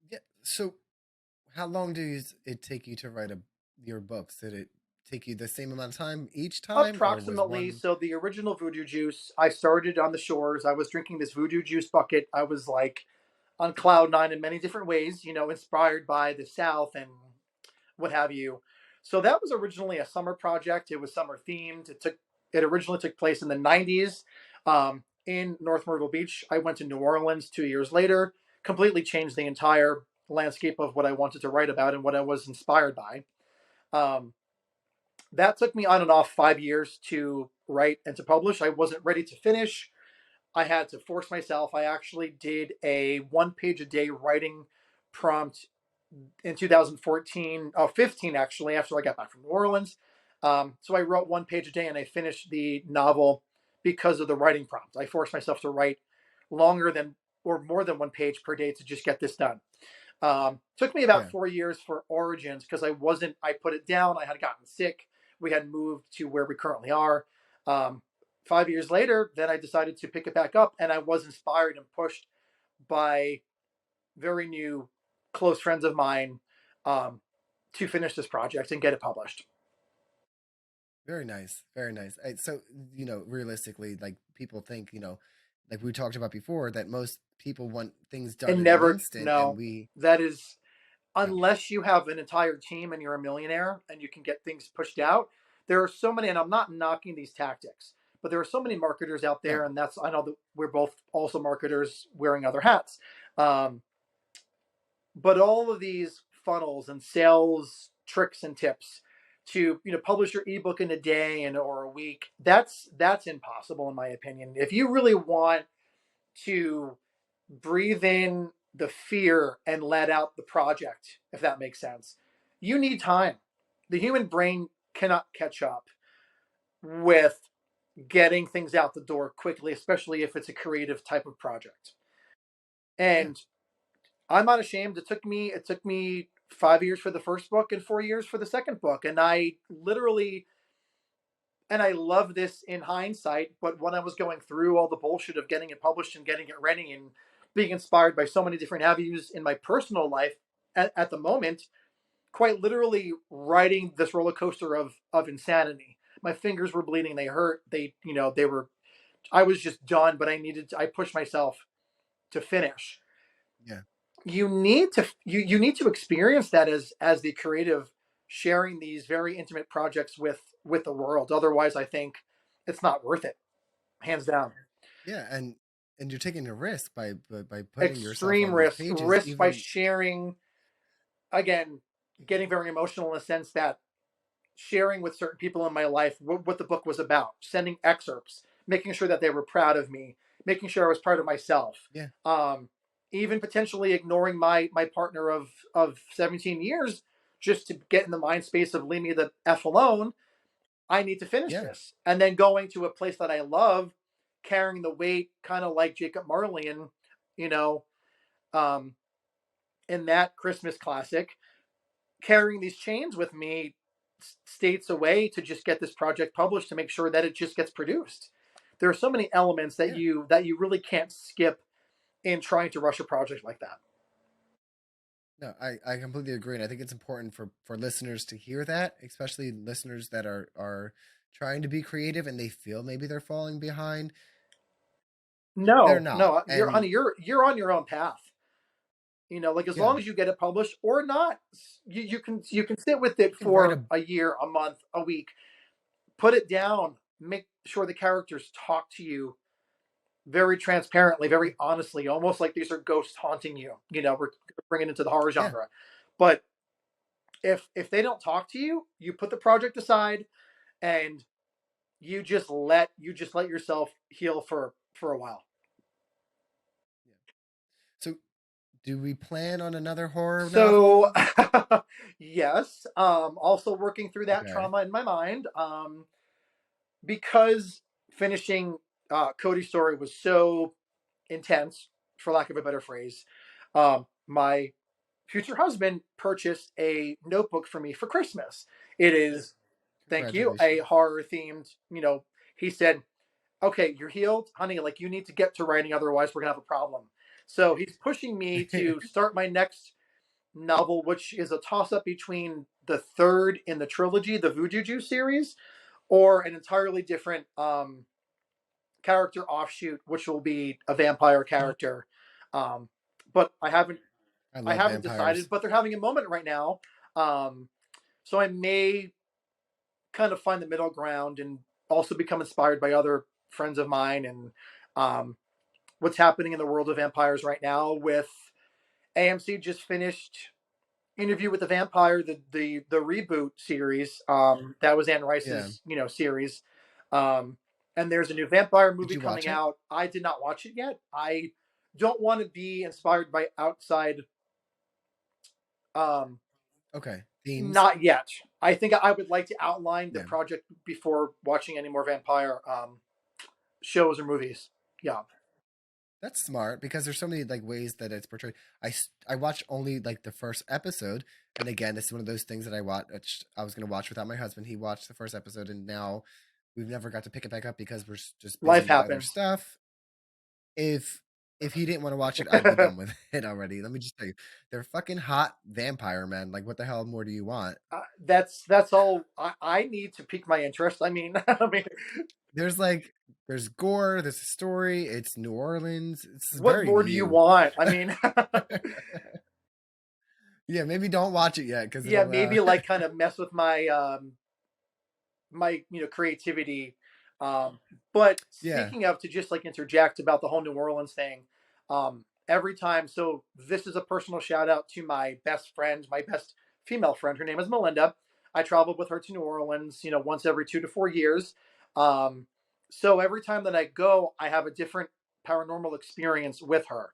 Yeah. So how long does it take you to write your books? Did it take you the same amount of time each time, or was Approximately. one? So the original Voodoo Juice, I started on the shores. I was drinking this Voodoo Juice bucket. I was like on cloud nine in many different ways, inspired by the South and what have you. So that was originally a summer project. It was summer themed. It originally took place in the 90s, in North Myrtle Beach. I went to New Orleans 2 years later, completely changed the entire landscape of what I wanted to write about and what I was inspired by. Um, that took me on and off 5 years to write and to publish. I wasn't ready to finish. I had to force myself. I actually did a 1 page a day writing prompt in 2014, 15 actually, after I got back from New Orleans. So I wrote 1 page a day and I finished the novel because of the writing prompt. I forced myself to write longer than or more than 1 page per day to just get this done. Took me about Yeah. 4 years for Origins because I put it down. I had gotten sick. We had moved to where we currently are. 5 years later, then I decided to pick it back up, and I was inspired and pushed by very new close friends of mine um, to finish this project and get it published. Very nice. Very nice. So, realistically, like people think, like we talked about before, that most people want things done And in an never, instant, and no, we, that is, no, unless you have an entire team and you're a millionaire and you can get things pushed out. There are so many, and I'm not knocking these tactics, but there are so many marketers out there, no, and I know that we're both also marketers wearing other hats. Um, but all of these funnels and sales tricks and tips to publish your ebook in a day and or a week, that's impossible in my opinion. If you really want to breathe in the fear and let out the project, if that makes sense, you need time. The human brain cannot catch up with getting things out the door quickly, especially if it's a creative type of project. Yeah. And I'm not ashamed. It took me 5 years for the first book and 4 years for the second book, and I literally, and I love this in hindsight. But when I was going through all the bullshit of getting it published and getting it ready and being inspired by so many different avenues in my personal life at the moment, quite literally riding this roller coaster of insanity. My fingers were bleeding. They hurt. They were. I was just done, but I pushed myself to finish. Yeah. You need to experience that as the creative, sharing these very intimate projects with the world. Otherwise, I think it's not worth it, hands down. Yeah, and you're taking a risk by putting yourself Extreme on these risk, pages, risk by even sharing. Again, getting very emotional in the sense that sharing with certain people in my life what the book was about, sending excerpts, making sure that they were proud of me, making sure I was proud of myself. yeah, Um, Even potentially ignoring my partner of 17 years just to get in the mind space of leave me the f alone. I need to finish yeah, this, and then going to a place that I love, carrying the weight, kind of like Jacob Marley, you know, um, in that Christmas classic, carrying these chains with me states away to just get this project published to make sure that it just gets produced. There are so many elements yeah. that you really can't skip in trying to rush a project like that. No, I completely agree, and I think it's important for listeners to hear that, especially listeners that are trying to be creative and they feel maybe they're falling behind. They're No, not, no, you're and honey, you're on your own path. Like as yeah, long as you get it published or not, you can sit with it you can write for a a year, a month, a week, put it down, make sure the characters talk to you very transparently, yeah, very honestly, almost like these are ghosts haunting you. We're bringing it into the horror yeah. genre. But if they don't talk to you, you put the project aside and you just let yourself heal for a while. Yeah. So, do we plan on another horror So novel? yes, also working through that Okay, trauma in my mind, because finishing Cody's story was so intense, for lack of a better phrase. My future husband purchased a notebook for me for Christmas. It is, thank you, a congratulations. horror themed. He said, "Okay, you're healed, honey. Like you need to get to writing, otherwise we're gonna have a problem." So he's pushing me to start my next novel, which is a toss up between the third in the trilogy, the Voodoo Juice series, or an entirely different character offshoot, which will be a vampire character. Um, but I I love haven't decided, vampires. but they're having a moment right now. Um, so I may kind of find the middle ground and also become inspired by other friends of mine and um, what's happening in the world of vampires right now. With AMC just finished Interview with the Vampire, the reboot series. That was Anne Yeah. Rice's series. Um, and there's a new vampire Did movie you watch coming it? out. I did not watch it yet. I don't want to be inspired by outside. Um, Okay. Themes. Not yet. I think I would like to outline the Yeah. project before watching any more vampire shows or movies. Yeah, That's smart because there's so many like ways that it's portrayed. I watched only like the first episode, and again, this is one of those things that I was gonna watch without my husband. He watched the first episode, and now we've never got to pick it back up because we're just life busy with other happens. stuff. If if he didn't want to watch it, I'd be done with it already. Let me just tell you, they're fucking hot vampire men. Like, what the hell more do you want? That's all I need to pique my interest. I mean, I mean, There's like there's gore, there's a story. It's New Orleans. It's what very more do you you. want? I mean, Yeah, maybe don't watch it yet because yeah, it'll. maybe like kind of mess with my creativity. Um, but Yeah, speaking of, to just like interject about the whole New Orleans thing, every time. So this is a personal shout out to my best friend, my best female friend. Her name is Melinda. I traveled with her to New Orleans, once every 2 to 4 years. Um, so every time that I go, I have a different paranormal experience with her.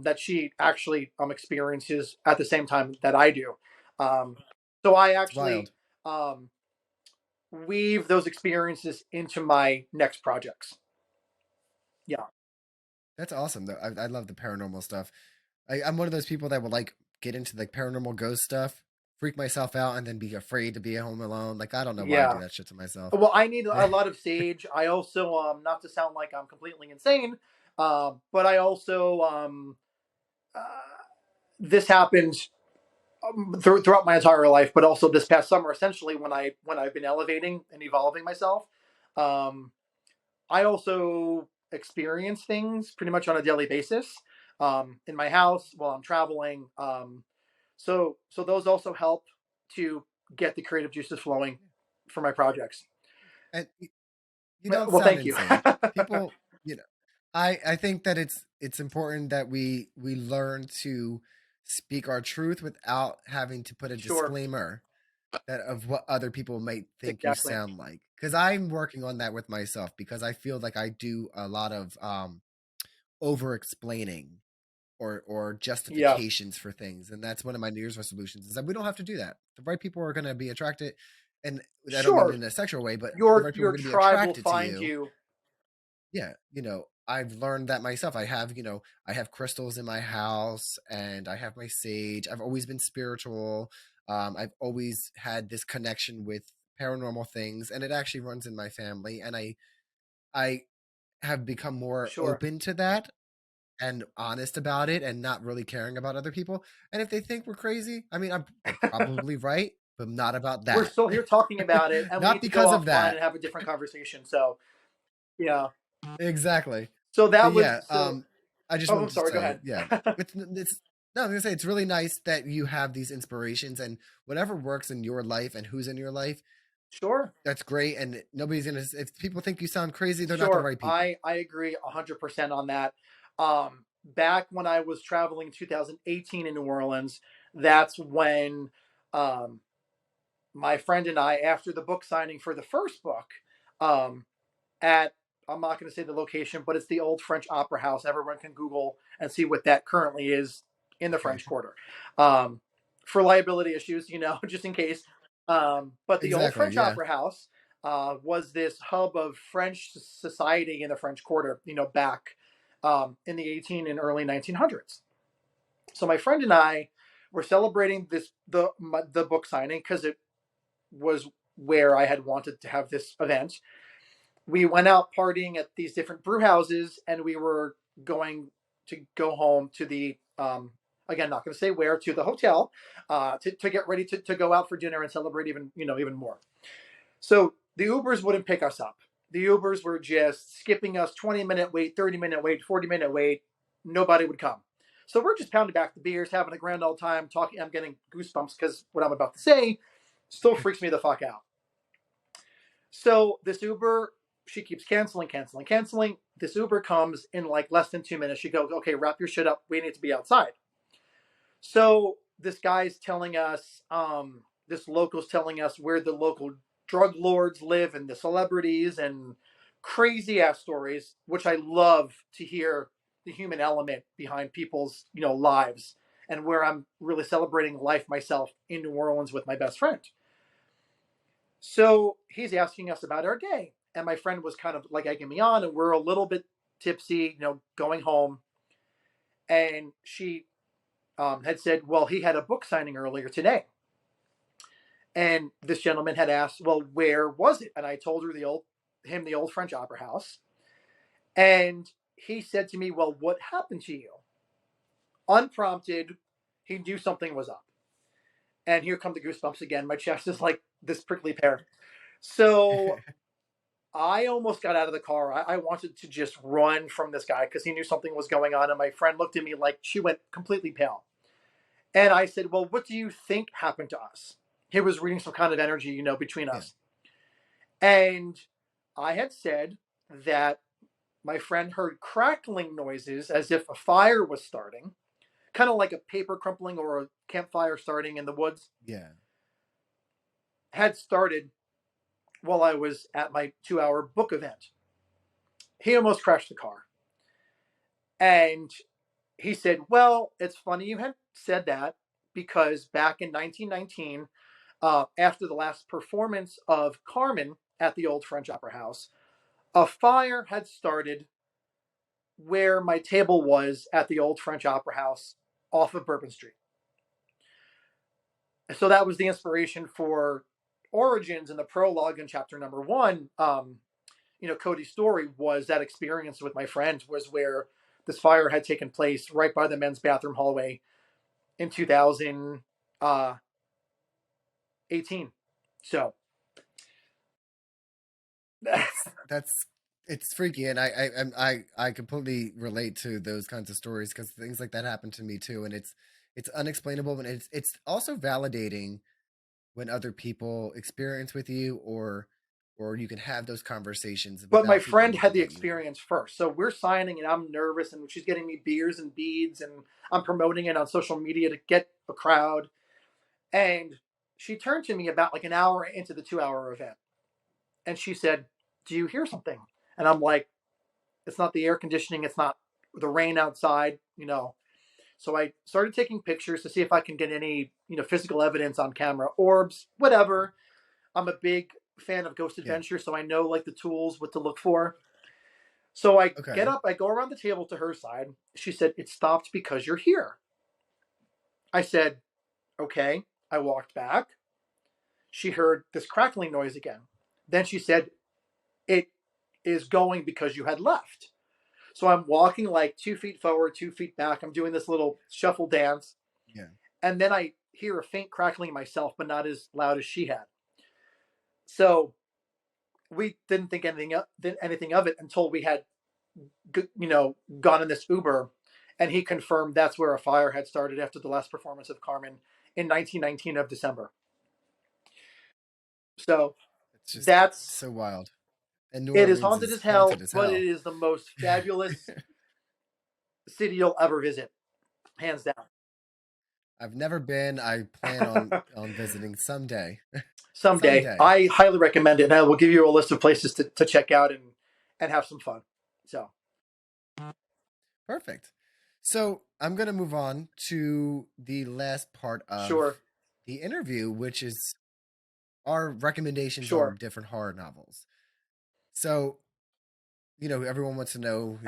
That she actually experiences at the same time that I do. Um, so I it's wild. actually um, weave those experiences into my next projects. Yeah. That's awesome though. I love the paranormal stuff. I'm one of those people that will like get into like paranormal ghost stuff, freak myself out, and then be afraid to be at home alone. Like I don't know why I do Yeah. that shit to myself. Well, I need a lot of sage. I also, not to sound like I'm completely insane, but I also, uh, this happened throughout my entire life, but also this past summer, essentially when I've been elevating and evolving myself. Um, I also experience things pretty much on a daily basis in my house while I'm traveling. So those also help to get the creative juices flowing for my projects. And you don't Well, sound thank you. insane. People, you know, I think that it's important that we learn to speak our truth without having to put a Sure, disclaimer that of what other people might think you exactly. sound like. Because I'm working on that with myself because I feel like I do a lot of over explaining or Yeah, justifications for things, and that's one of my New Year's resolutions is that we don't have to do that. The right people are going to be attracted, and I don't mean sure. in a sexual way, but the right people are Your going to be tribe will attracted to find you. you. Yeah, I've learned that myself. I have crystals in my house, and I have my sage. I've always been spiritual. I've always had this connection with paranormal things, and it actually runs in my family. And I have become more Sure. open to that and honest about it, and not really caring about other people. And if they think we're crazy, I mean, they're probably right, but not about We're that. still here talking about it, and we Not need to go because of offline that. and have a different conversation. So, yeah. Exactly. So But that was yeah, so. I just Oh, I'm wanted to sorry. Go say, ahead. yeah, it's no, I was gonna say it's really nice that you have these inspirations and whatever works in your life and who's in your life, Sure. that's great. And nobody's gonna if people think you sound crazy, they're not the Sure. right people. I agree 100% on that. Back when I was traveling 2018 in New Orleans, that's when um, my friend and I, after the book signing for the first book, um, at I'm not going to say the location, but it's the old French Opera House. Everyone can Google and see what that currently is in the Okay, French Quarter, um, for liability issues, just in case. But the old exactly. French Yeah, Opera House was this hub of French society in the French Quarter, back in the 18 and early 1900s. So my friend and I were celebrating the book signing because it was where I had wanted to have this event. We went out partying at these different brew houses, and we were going to go home to the again, not going to say where, to the hotel, to get ready to go out for dinner and celebrate even more. So the Ubers wouldn't pick us up. The Ubers were just skipping us 20-minute wait, 30-minute wait, 40-minute wait. Nobody would come. So we're just pounding back the beers, having a grand old time, talking. I'm getting goosebumps because what I'm about to say still freaks me the fuck out. So this Uber, she keeps canceling, canceling, canceling. This Uber comes in like less than 2 minutes. She goes, "Okay, wrap your shit up. We need to be outside." So this guy's telling us, this local's telling us where the local drug lords live and the celebrities and crazy ass stories, which I love to hear the human element behind people's, lives, and where I'm really celebrating life myself in New Orleans with my best friend. So he's asking us about our day. And my friend was kind of like egging me on, and we're a little bit tipsy, going home. And she had said, well, he had a book signing earlier today. And this gentleman had asked, well, where was it? And I told her the old French Opera House. And he said to me, well, what happened to you? Unprompted, he knew something was up. And here come the goosebumps again. My chest is like this prickly pear. So I almost got out of the car. I wanted to just run from this guy because he knew something was going on. And my friend looked at me like she went completely pale. And I said, well, what do you think happened to us? He was reading some kind of energy, between yeah. us. And I had said that my friend heard crackling noises as if a fire was starting, kind of like a paper crumpling or a campfire starting in the woods, Yeah. had started while I was at my 2-hour book event. He almost crashed the car. And he said, well, it's funny you had said that because back in 1919, after the last performance of Carmen at the Old French Opera House, a fire had started where my table was at the Old French Opera House off of Bourbon Street. So that was the inspiration for Origins, and the prologue in chapter number one. Cody's story was that experience with my friend was where this fire had taken place right by the men's bathroom hallway in 2018. So That's it's freaky, and I completely relate to those kinds of stories because things like that happen to me too, and it's unexplainable, and it's also validating when other people experience with you, or you can have those conversations but my without people friend had looking the at you. experience first. So we're signing, and I'm nervous, and she's getting me beers and beads, and I'm promoting it on social media to get a crowd. And she turned to me about like an hour into the 2 hour event, and she said, "Do you hear something?" And I'm like, "It's not the air conditioning. It's not the rain outside." So I started taking pictures to see if I can get any, physical evidence on camera, orbs, whatever. I'm a big fan of Ghost Yeah. Adventure, so I know like the tools, what to look for. So I get Okay. up, I go around the table to her side. She said, "It stopped because you're here." I said, "Okay." I walked back. She heard this crackling noise again. Then she said, "It is going because you had left." So I'm walking like 2 feet forward, 2 feet back. I'm doing this little shuffle dance. Yeah. And then I hear a faint crackling myself, but not as loud as she had. So we didn't think anything of it until we had, gone in this Uber, and he confirmed that's where a fire had started after the last performance of Carmen in 1919 of December. So It's just it's that's so wild. And New it is Orleans haunted is as haunted hell, as but it hell. is the most fabulous city you'll ever visit, hands down. I've never been. I plan on visiting someday. Someday, Someday. I highly recommend it, and I will give you a list of places to check out and have some fun. So Perfect. So I'm gonna move on to the last part of sure, the interview, which is our recommendations on sure. different horror novels. So, everyone wants to know,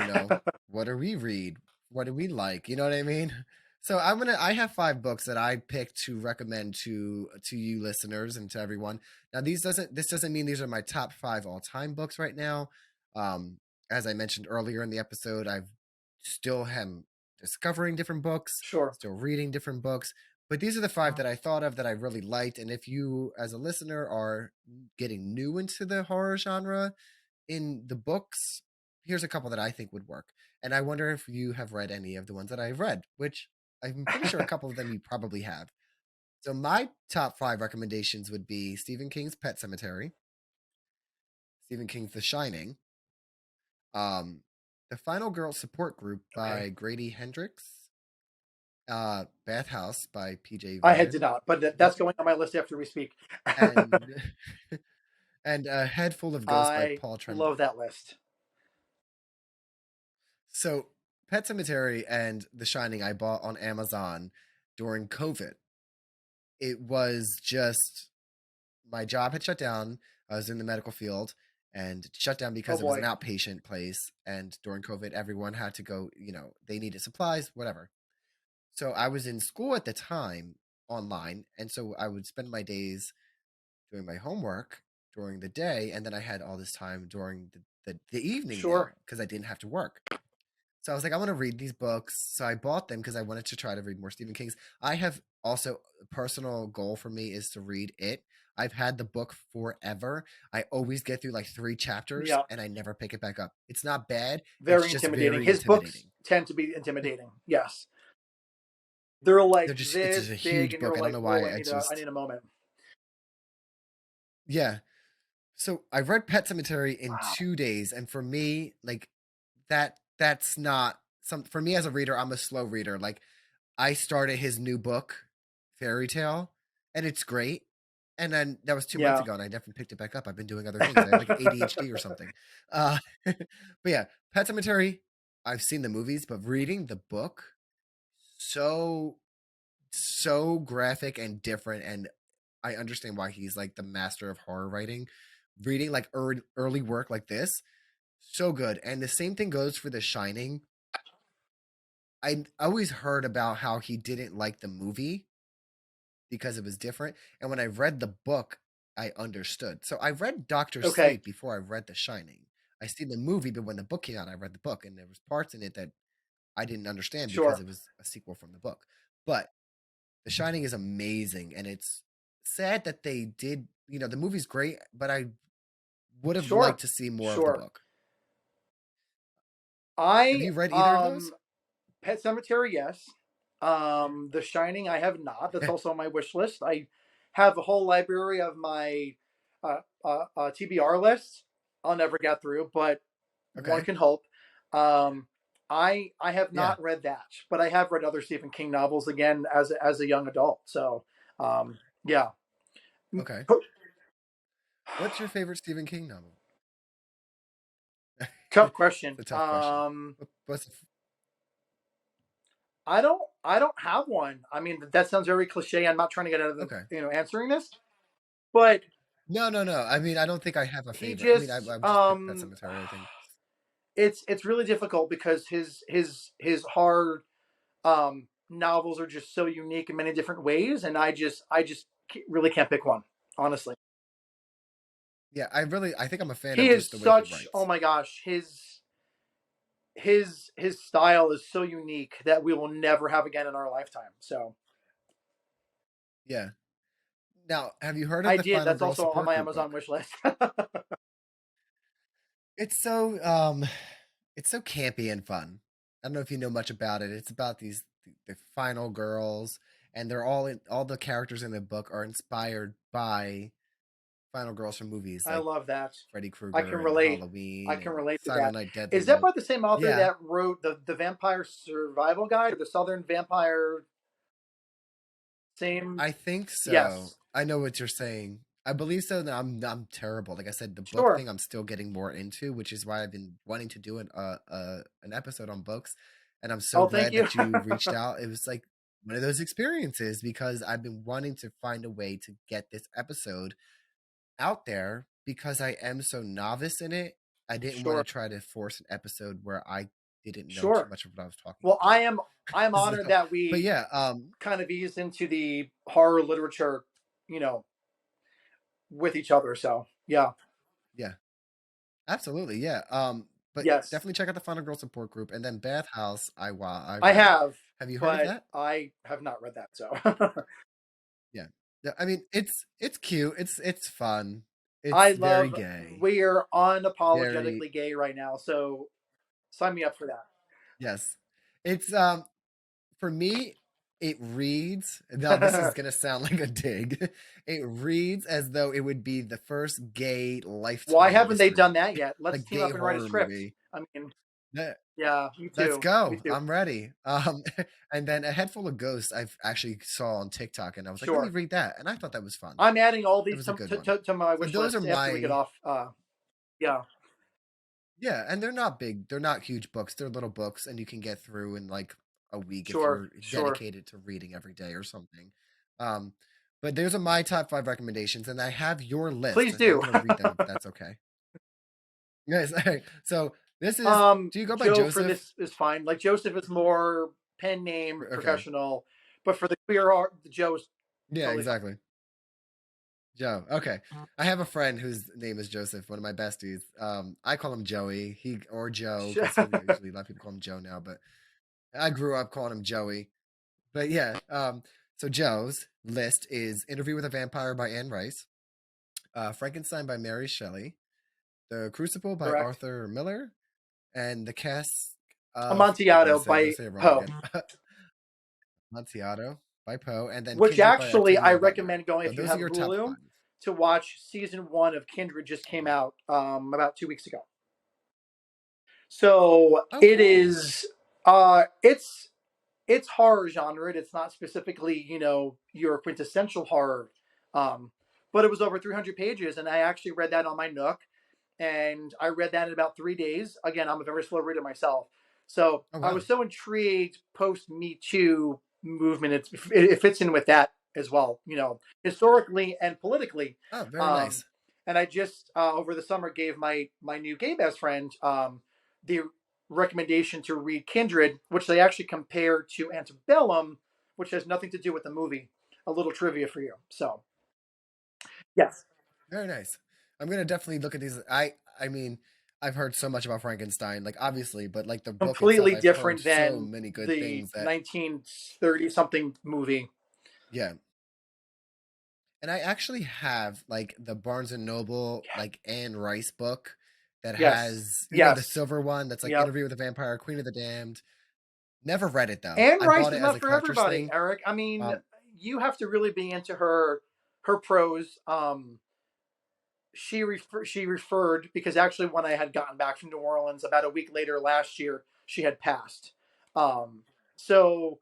what do we read? What do we like? You know what I mean? So I have 5 books that I picked to recommend to you listeners and to everyone. Now this doesn't mean these are my top 5 all-time books right now. Um, as I mentioned earlier in the episode, I still am discovering different books, Sure. still reading different books. But these are the 5 that I thought of that I really liked. And if you, as a listener, are getting new into the horror genre, in the books, here's a couple that I think would work. And I wonder if you have read any of the ones that I've read, which I'm pretty sure a couple of them you probably have. So my top 5 recommendations would be Stephen King's Pet Cemetery, Stephen King's The Shining, um, The Final Girl Support Group Okay. by Grady Hendrix, Bathhouse by PJ I had Vaughan, did not, but that's going on my list after we speak. and and A Head Full of Ghosts by I Paul love Tremblay. that list. So, Pet Cemetery and The Shining I bought on Amazon during COVID. It was just my job had shut down. I was in the medical field and it shut down Oh because it was an boy. outpatient place. And during COVID, everyone had to go, they needed supplies, whatever. So I was in school at the time online. And so I would spend my days doing my homework during the day. And then I had all this time during the evening Sure. now because I didn't have to work. So I was like, I want to read these books. So I bought them because I wanted to try to read more Stephen King's. I have also a personal goal for me is to read it. I've had the book forever. I always get through like 3 chapters Yeah. and I never pick it back up. It's not bad. It's Very just intimidating. very His books intimidating. tend to be intimidating. Yes. They're like It's this just a big, huge and you're book. I don't like, know "Whoa, why. I need a moment." Yeah. So I read Pet Cemetery in Wow. 2 days. And for me, like that's not for me as a reader, I'm a slow reader. Like I started his new book, Fairy Tale, and it's great. And then that was 2 months Yeah. ago, and I never picked it back up. I've been doing other things. I have like ADHD or something. But yeah, Pet Cemetery. I've seen the movies, but reading the book, so graphic and different, and I understand why he's like the master of horror writing. Reading like early work like this, so good. And the same thing goes for The Shining. I always heard about how he didn't like the movie because it was different. And when I read the book, I understood. So I read Doctor Okay, Sleep before I read The Shining. I seen the movie, but when the book came out, I read the book, and there was parts in it that I didn't understand because sure, it was a sequel from the book. But The Shining is amazing, and it's sad that they did. The movie's great, but I would have sure, liked to see more of the sure. book. Have I you read either of those? Pet Cemetery, yes. The Shining, I have not. That's also on my wish list. I have a whole library of my TBR list. I'll never get through, but one Okay. can hope. Um, I have Yeah. not read that, but I have read other Stephen King novels again as a young adult. So, yeah. Okay. What's your favorite Stephen King novel? Tough It's question. a tough question. What's I don't have one. I mean, that sounds very cliche. I'm not trying to get out of the okay? answering this, but No, no, no. I mean, I don't think I have a he favorite. I mean, I, just I would just pick Pet Cemetery. I think. it's really difficult because his hard novels are just so unique in many different ways, and I just really can't pick one, honestly. Yeah, I think I'm a fan He of is just the way he such, oh writes. my gosh, his style is so unique that we will never have again in our lifetime. So Yeah. Now, have you heard of I the did. Final That's Girl also on Support my Group Amazon book? wish list. It's so it's so campy and fun. I don't know if you know much about it. It's about the final girls, and all the characters in the book are inspired by final girls from movies I like love that. Freddy I Krueger can and relate. I Halloween can and relate to Silent that. Night Is that Deadly. by the same author Yeah, that wrote the Vampire Survival Guide or the Southern Vampire? Same. I think so. Yes. I know what you're saying. I believe so. No, I'm terrible. Like I said, the book Sure. thing I'm still getting more into, which is why I've been wanting to do an episode on books. And I'm so Oh, thank glad you. that you reached out. It was like one of those experiences because I've been wanting to find a way to get this episode out there because I am so novice in it. I didn't want Sure. to try to force an episode where I didn't know too Sure. much of what I was talking Well, I am about. honored that But we yeah, kind of eased into the horror literature, you know, with each other. So yeah. yeah. Absolutely, yeah. But Yes. definitely check out the Final Girl Support Group, and then Bathhouse. I I read. have, Have you heard of but that? I have not read that. So Yeah. Yeah. I mean, it's cute. It's fun. I It's very love. gay. We're Very unapologetically gay right now. So sign me up for that. yes. It's for me. It reads. Now this is gonna sound like a dig. It reads as though it would be the first gay Why Lifetime haven't they done mystery, that yet? Let's like team gay up and write a horror script. movie. I mean, Yeah, yeah, me let's too. Me go. too. I'm ready. And then A Head Full of Ghosts I've actually saw on TikTok and I was like, let me Sure. read that. And I thought that was fun. I'm adding all It these was a good one. to my So wish those are list after we get my off. Yeah. yeah, and they're not big. They're not huge books. They're little books and you can get through in like a week if Sure. you're Sure. dedicated to reading every day or something. Um but those are my top 5 recommendations and I have your list Please and I'm do. going to read them if that's okay. Yes. So this is do you go by Joe for Joseph? this is fine. Like Joseph is more pen name Okay. professional, but for the queer art, Joe is Yeah, totally fine. exactly. Joe. Okay. I have a friend whose name is Joseph, one of my besties. I call him Joey. He or Joe, because he usually a lot of people call him Joe now, but I grew up calling him Joey. But yeah, so Joe's list is Interview with a Vampire by Anne Rice, Frankenstein by Mary Shelley, The Crucible by Correct. Arthur Miller, and The Cask of I'm Amontillado gonna by say it wrong Poe, again. Amontillado by Poe, and then which Kindred by actually I Octavia Butler. recommend going So if you those are have your top Hulu five. to watch season 1 of Kindred just came Okay. out about 2 weeks ago. So Oh, it cool. is it's horror genre. It's not specifically, your quintessential horror. Um, but it was over 300 pages, and I actually read that on my Nook, and I read that in about 3 days. Again, I'm a very slow reader myself, so Oh, I wow. was so intrigued. Post Me Too movement, it fits in with that as well, historically and politically. Oh, very Um, nice. and I just over the summer gave my new gay best friend the recommendation to read Kindred, which they actually compare to Antebellum, which has nothing to do with the movie. A little trivia for you. So yes, Very nice. I'm gonna definitely look at these. I mean, I've heard so much about Frankenstein, like obviously, but like the book itself, completely I've heard different so than many good the things that 1930 something movie. yeah. And I actually have like the Barnes and Noble like Anne Rice book that Yes, has the yes, silver one that's like yep. Interview with the Vampire, Queen of the Damned. Never read it though. Anne I Rice bought is it as not a for collector's everybody, thing. Eric. I mean, Um, you have to really be into her prose. She referred because actually when I had gotten back from New Orleans about a week later last year, she had passed. Um, so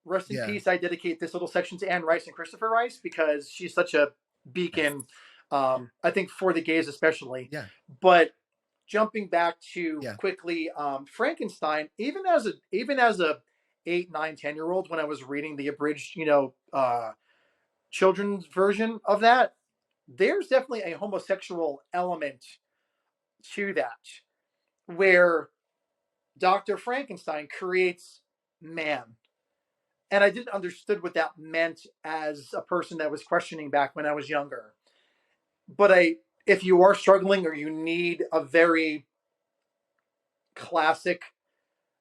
rest in yeah, peace. I dedicate this little section to Anne Rice and Christopher Rice because she's such a yes, beacon. I think for the gays especially. yeah, But jumping back to yeah, quickly, Frankenstein, even as a 8, 9, 10-year old, when I was reading the abridged, children's version of that, there's definitely a homosexual element to that, where Dr. Frankenstein creates man. And I didn't understood what that meant as a person that was questioning back when I was younger. But if you are struggling or you need a very classic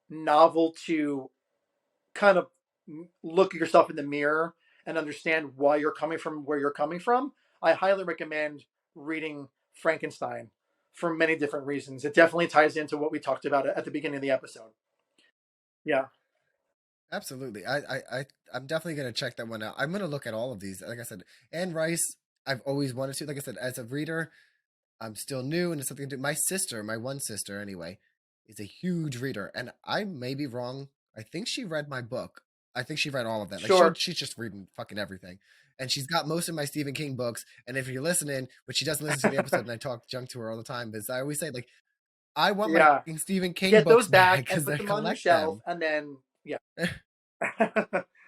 novel to kind of look at yourself in the mirror and understand why you're coming from where you're coming from, I highly recommend reading Frankenstein for many different reasons. It definitely ties into what we talked about at the beginning of the episode. Yeah. absolutely. I'm definitely gonna check that one out. I'm gonna look at all of these. Like I said, Anne Rice, I've always wanted to. Like I said, as a reader, I'm still new and it's something to do. My sister, my one sister anyway, is a huge reader, and I may be wrong. I think she read my book. I think she read all of that. Like Sure. she's just reading fucking everything, and she's got most of my Stephen King books. And if you're listening, which she doesn't listen to the episode, and I talk junk to her all the time, because I always say like I want my Yeah. fucking Stephen King Get books those back back and because put I them on your collect shelf them. and then yeah.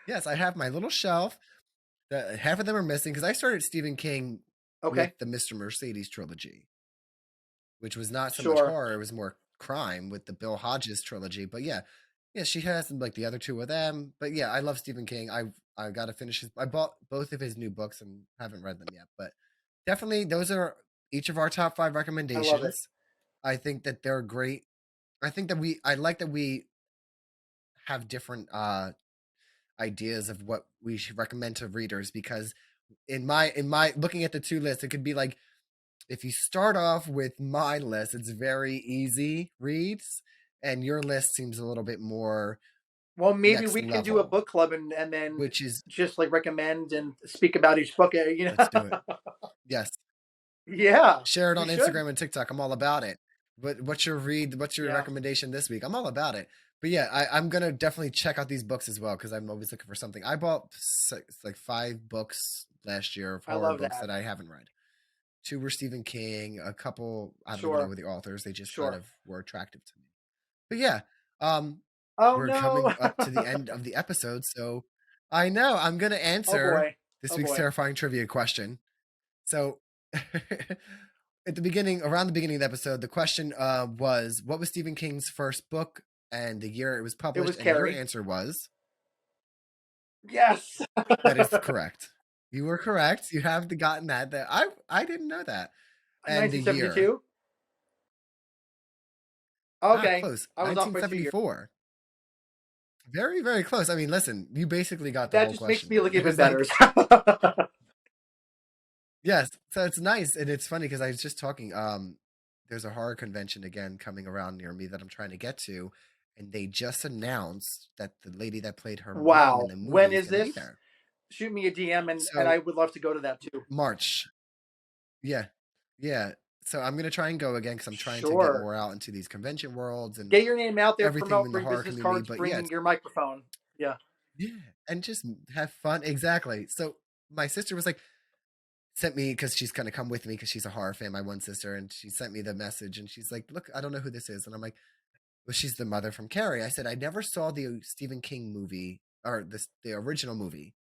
Yes, I have my little shelf. Half of them are missing because I started Stephen King Okay. with the Mr. Mercedes trilogy, which was not so much Sure. horror; it was more crime with the Bill Hodges trilogy. But yeah, yeah, she has like the other two of them. But yeah, I love Stephen King. I got to finish his. I bought both of his new books and haven't read them yet. But definitely, those are each of our top five I love it. recommendations. I think that they're great. I think that I like that we have different ideas of what we should recommend to readers because in my looking at the two lists, it could be like if you start off with my list, it's very easy reads, and your list seems a little bit more Well, maybe next we can do a level, book club and then which is just like recommend and speak about each book. let's do it. Yes, Yeah, share it we on should. Instagram and TikTok. I'm all about it. But what's your read? What's your Yeah, recommendation this week? I'm all about it. But yeah, I'm gonna definitely check out these books as well because I'm always looking for something. I bought like 5 books last year of I horror love books that. that I haven't read. Two were Stephen King. A couple I don't even know Sure, who the authors. They just kind sure. of were attractive to me. But yeah, um, Oh we're no. coming up to the end of the episode, so I know I'm gonna Oh answer boy. this Oh week's boy. terrifying trivia question. So, at the beginning, around the beginning of the episode, the question was, "What was Stephen King's first book and the year it was It published?" was And your Carrie. answer was Yes. that is correct. You were correct. You have gotten that. That I didn't know that. And the year 1972. Okay, close, I was off by 2 years. 1974. Very, very close. I mean, listen, you basically got the That whole just makes question me there. look It even was better. like, yes, so it's nice and it's funny because I was just talking. There's a horror convention again coming around near me that I'm trying to get to, and they just announced that the lady that played her mom in Wow. the When movie is is going to be this? there. Shoot me a DM and I So would love to go to that too. March, yeah, yeah. So I'm gonna try and go again because I'm trying to get Sure. more out into these convention worlds and Get your name out there, everything promote, in the bring horror business community. cards, But yeah, bring your microphone. Yeah. yeah, and just have fun. Exactly. So my sister was like, sent me because she's gonna come with me because she's a horror fan, my one sister, and she sent me the message and she's like, "Look, I don't know who this is," and I'm like, "Well, she's the mother from Carrie." I said, "I never saw the Stephen King movie or the original movie."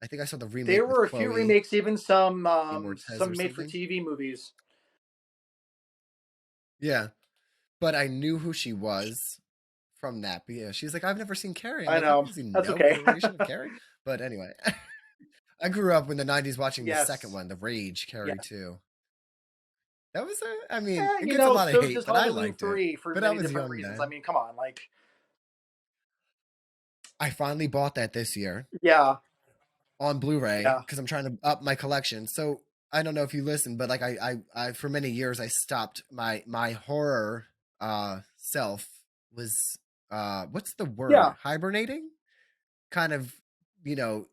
I think I saw the There remake with were a few Chloe remakes, even Mortez or some made for something. TV movies. Yeah, but I knew who she was from that. But yeah, she's like, I've never seen Carrie. I'm I like, you know. obviously That's know okay. iteration of Carrie. But anyway, I grew up in the '90s watching the second Yes. one, The Rage, Carrie Yes. 2. That was I mean, it You gets a know, lot of so hate, does but I Halloween liked it. 3 for But I many was different young reasons. I then. mean, come on. Like, I finally bought that this year yeah. on Blu-ray Yeah. because I'm trying to up my collection. So I don't know if you listen, but like I for many years I stopped my horror self was what's the Yeah. word? Hibernating? Kind of, you know,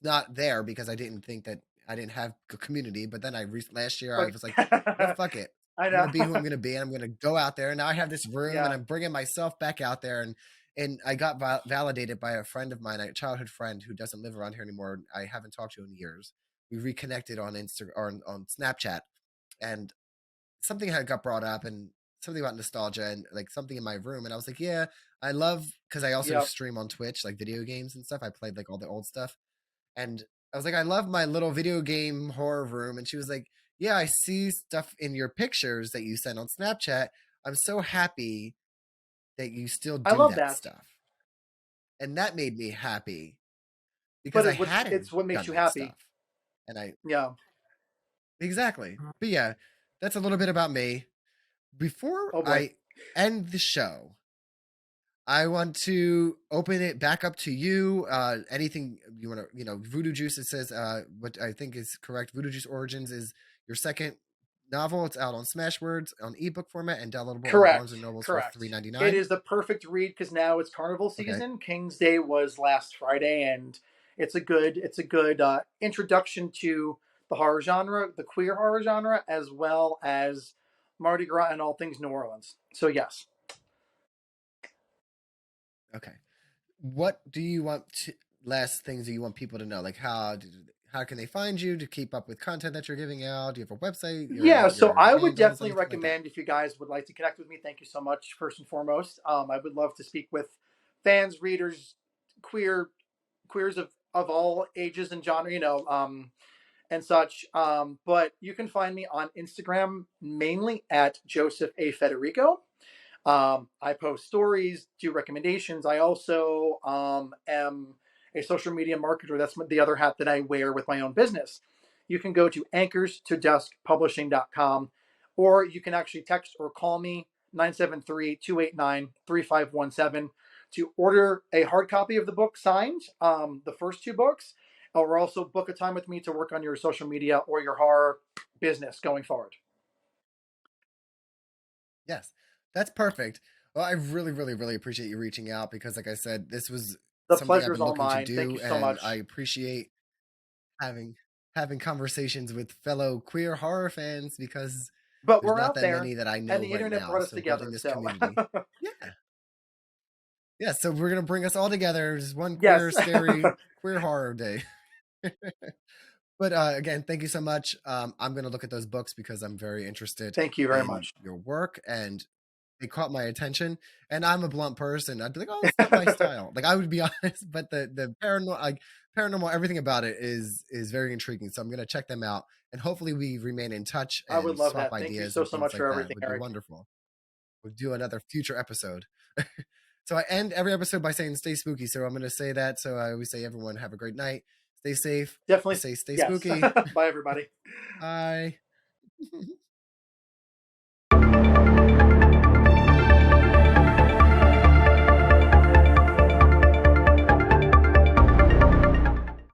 not there because I didn't think that I didn't have a community. But then last year I Like, was like, you know, fuck it. I I'm gonna know. be who I'm gonna be, and I'm gonna go out there. And now I have this room, and Yeah. I'm bringing myself back out there. And I got validated by a friend of mine, a childhood friend who doesn't live around here anymore. I haven't talked to in years. We reconnected on Instagram or on Snapchat, and something had got brought up, and something about nostalgia, and like something in my room. And I was like, yeah, I love because I also Yep. stream on Twitch, like video games and stuff. I played like all the old stuff, and I was like, I love my little video game horror room. And she was like, yeah, I see stuff in your pictures that you sent on Snapchat. I'm so happy that you still I do love that that. stuff. And that made me happy because But I it's hadn't what makes done you that happy. stuff. And I, Yeah. exactly. But yeah, that's a little bit about me. Before Oh boy. I end the show, I want to open it back up to you. Anything you want to, Voodoo Juice, it says, what I think is correct. Voodoo Juice Origins is your second novel. It's out on Smashwords on ebook format and downloadable on Barnes Correct. and Nobles for Correct. three ninety It nine. is the perfect read because now it's carnival Okay. season. King's Day was last Friday, and it's a good introduction to the horror genre, the queer horror genre, as well as Mardi Gras and all things New Orleans. So yes, Okay. What do you want to, last things do you want people to know? Like how can they find you to keep up with content that you're giving out? Do you have a website, yeah. So your I would handles, definitely anything like that? recommend if you guys would like to connect with me. Thank you so much, first and foremost. I would love to speak with fans, readers, queer queers of all ages and genre. And such. But you can find me on Instagram mainly at Joseph A. Federico. I post stories, do recommendations. I also am a social media marketer. That's the other hat that I wear with my own business. You can go to anchors2duskpublishing.com, or you can actually text or call me 973-289-3517 to order a hard copy of the book signed, the first two books, or also book a time with me to work on your social media or your horror business going forward. Yes, that's perfect. Well, I really, really, really appreciate you reaching out because, like I said, this was The something I've pleasure is been all looking to mine. Thank do, you so and I much. appreciate having having conversations with fellow queer horror fans because But there's we're not out that there, many that I and know the right internet now. brought us So building together. this So, community, yeah, yeah. So we're gonna bring us all together as one queer, yes. scary, queer horror day. But again, thank you so much. I'm gonna look at those books because I'm very interested Thank you very in much. your work and they caught my attention. And I'm a blunt person. I'd be like, oh, it's not my style. Like I would be honest, but the paranormal, everything about it is very intriguing. So I'm gonna check them out, and hopefully we remain in touch I would and love swap that. Thank you ideas so, and so things much for like that. It everything, would be Eric. wonderful. We'll do another future episode. So I end every episode by saying stay spooky. So I'm gonna say that. So I always say everyone have a great night. Stay safe. I Definitely. say stay Yes. spooky. Bye, everybody. Bye.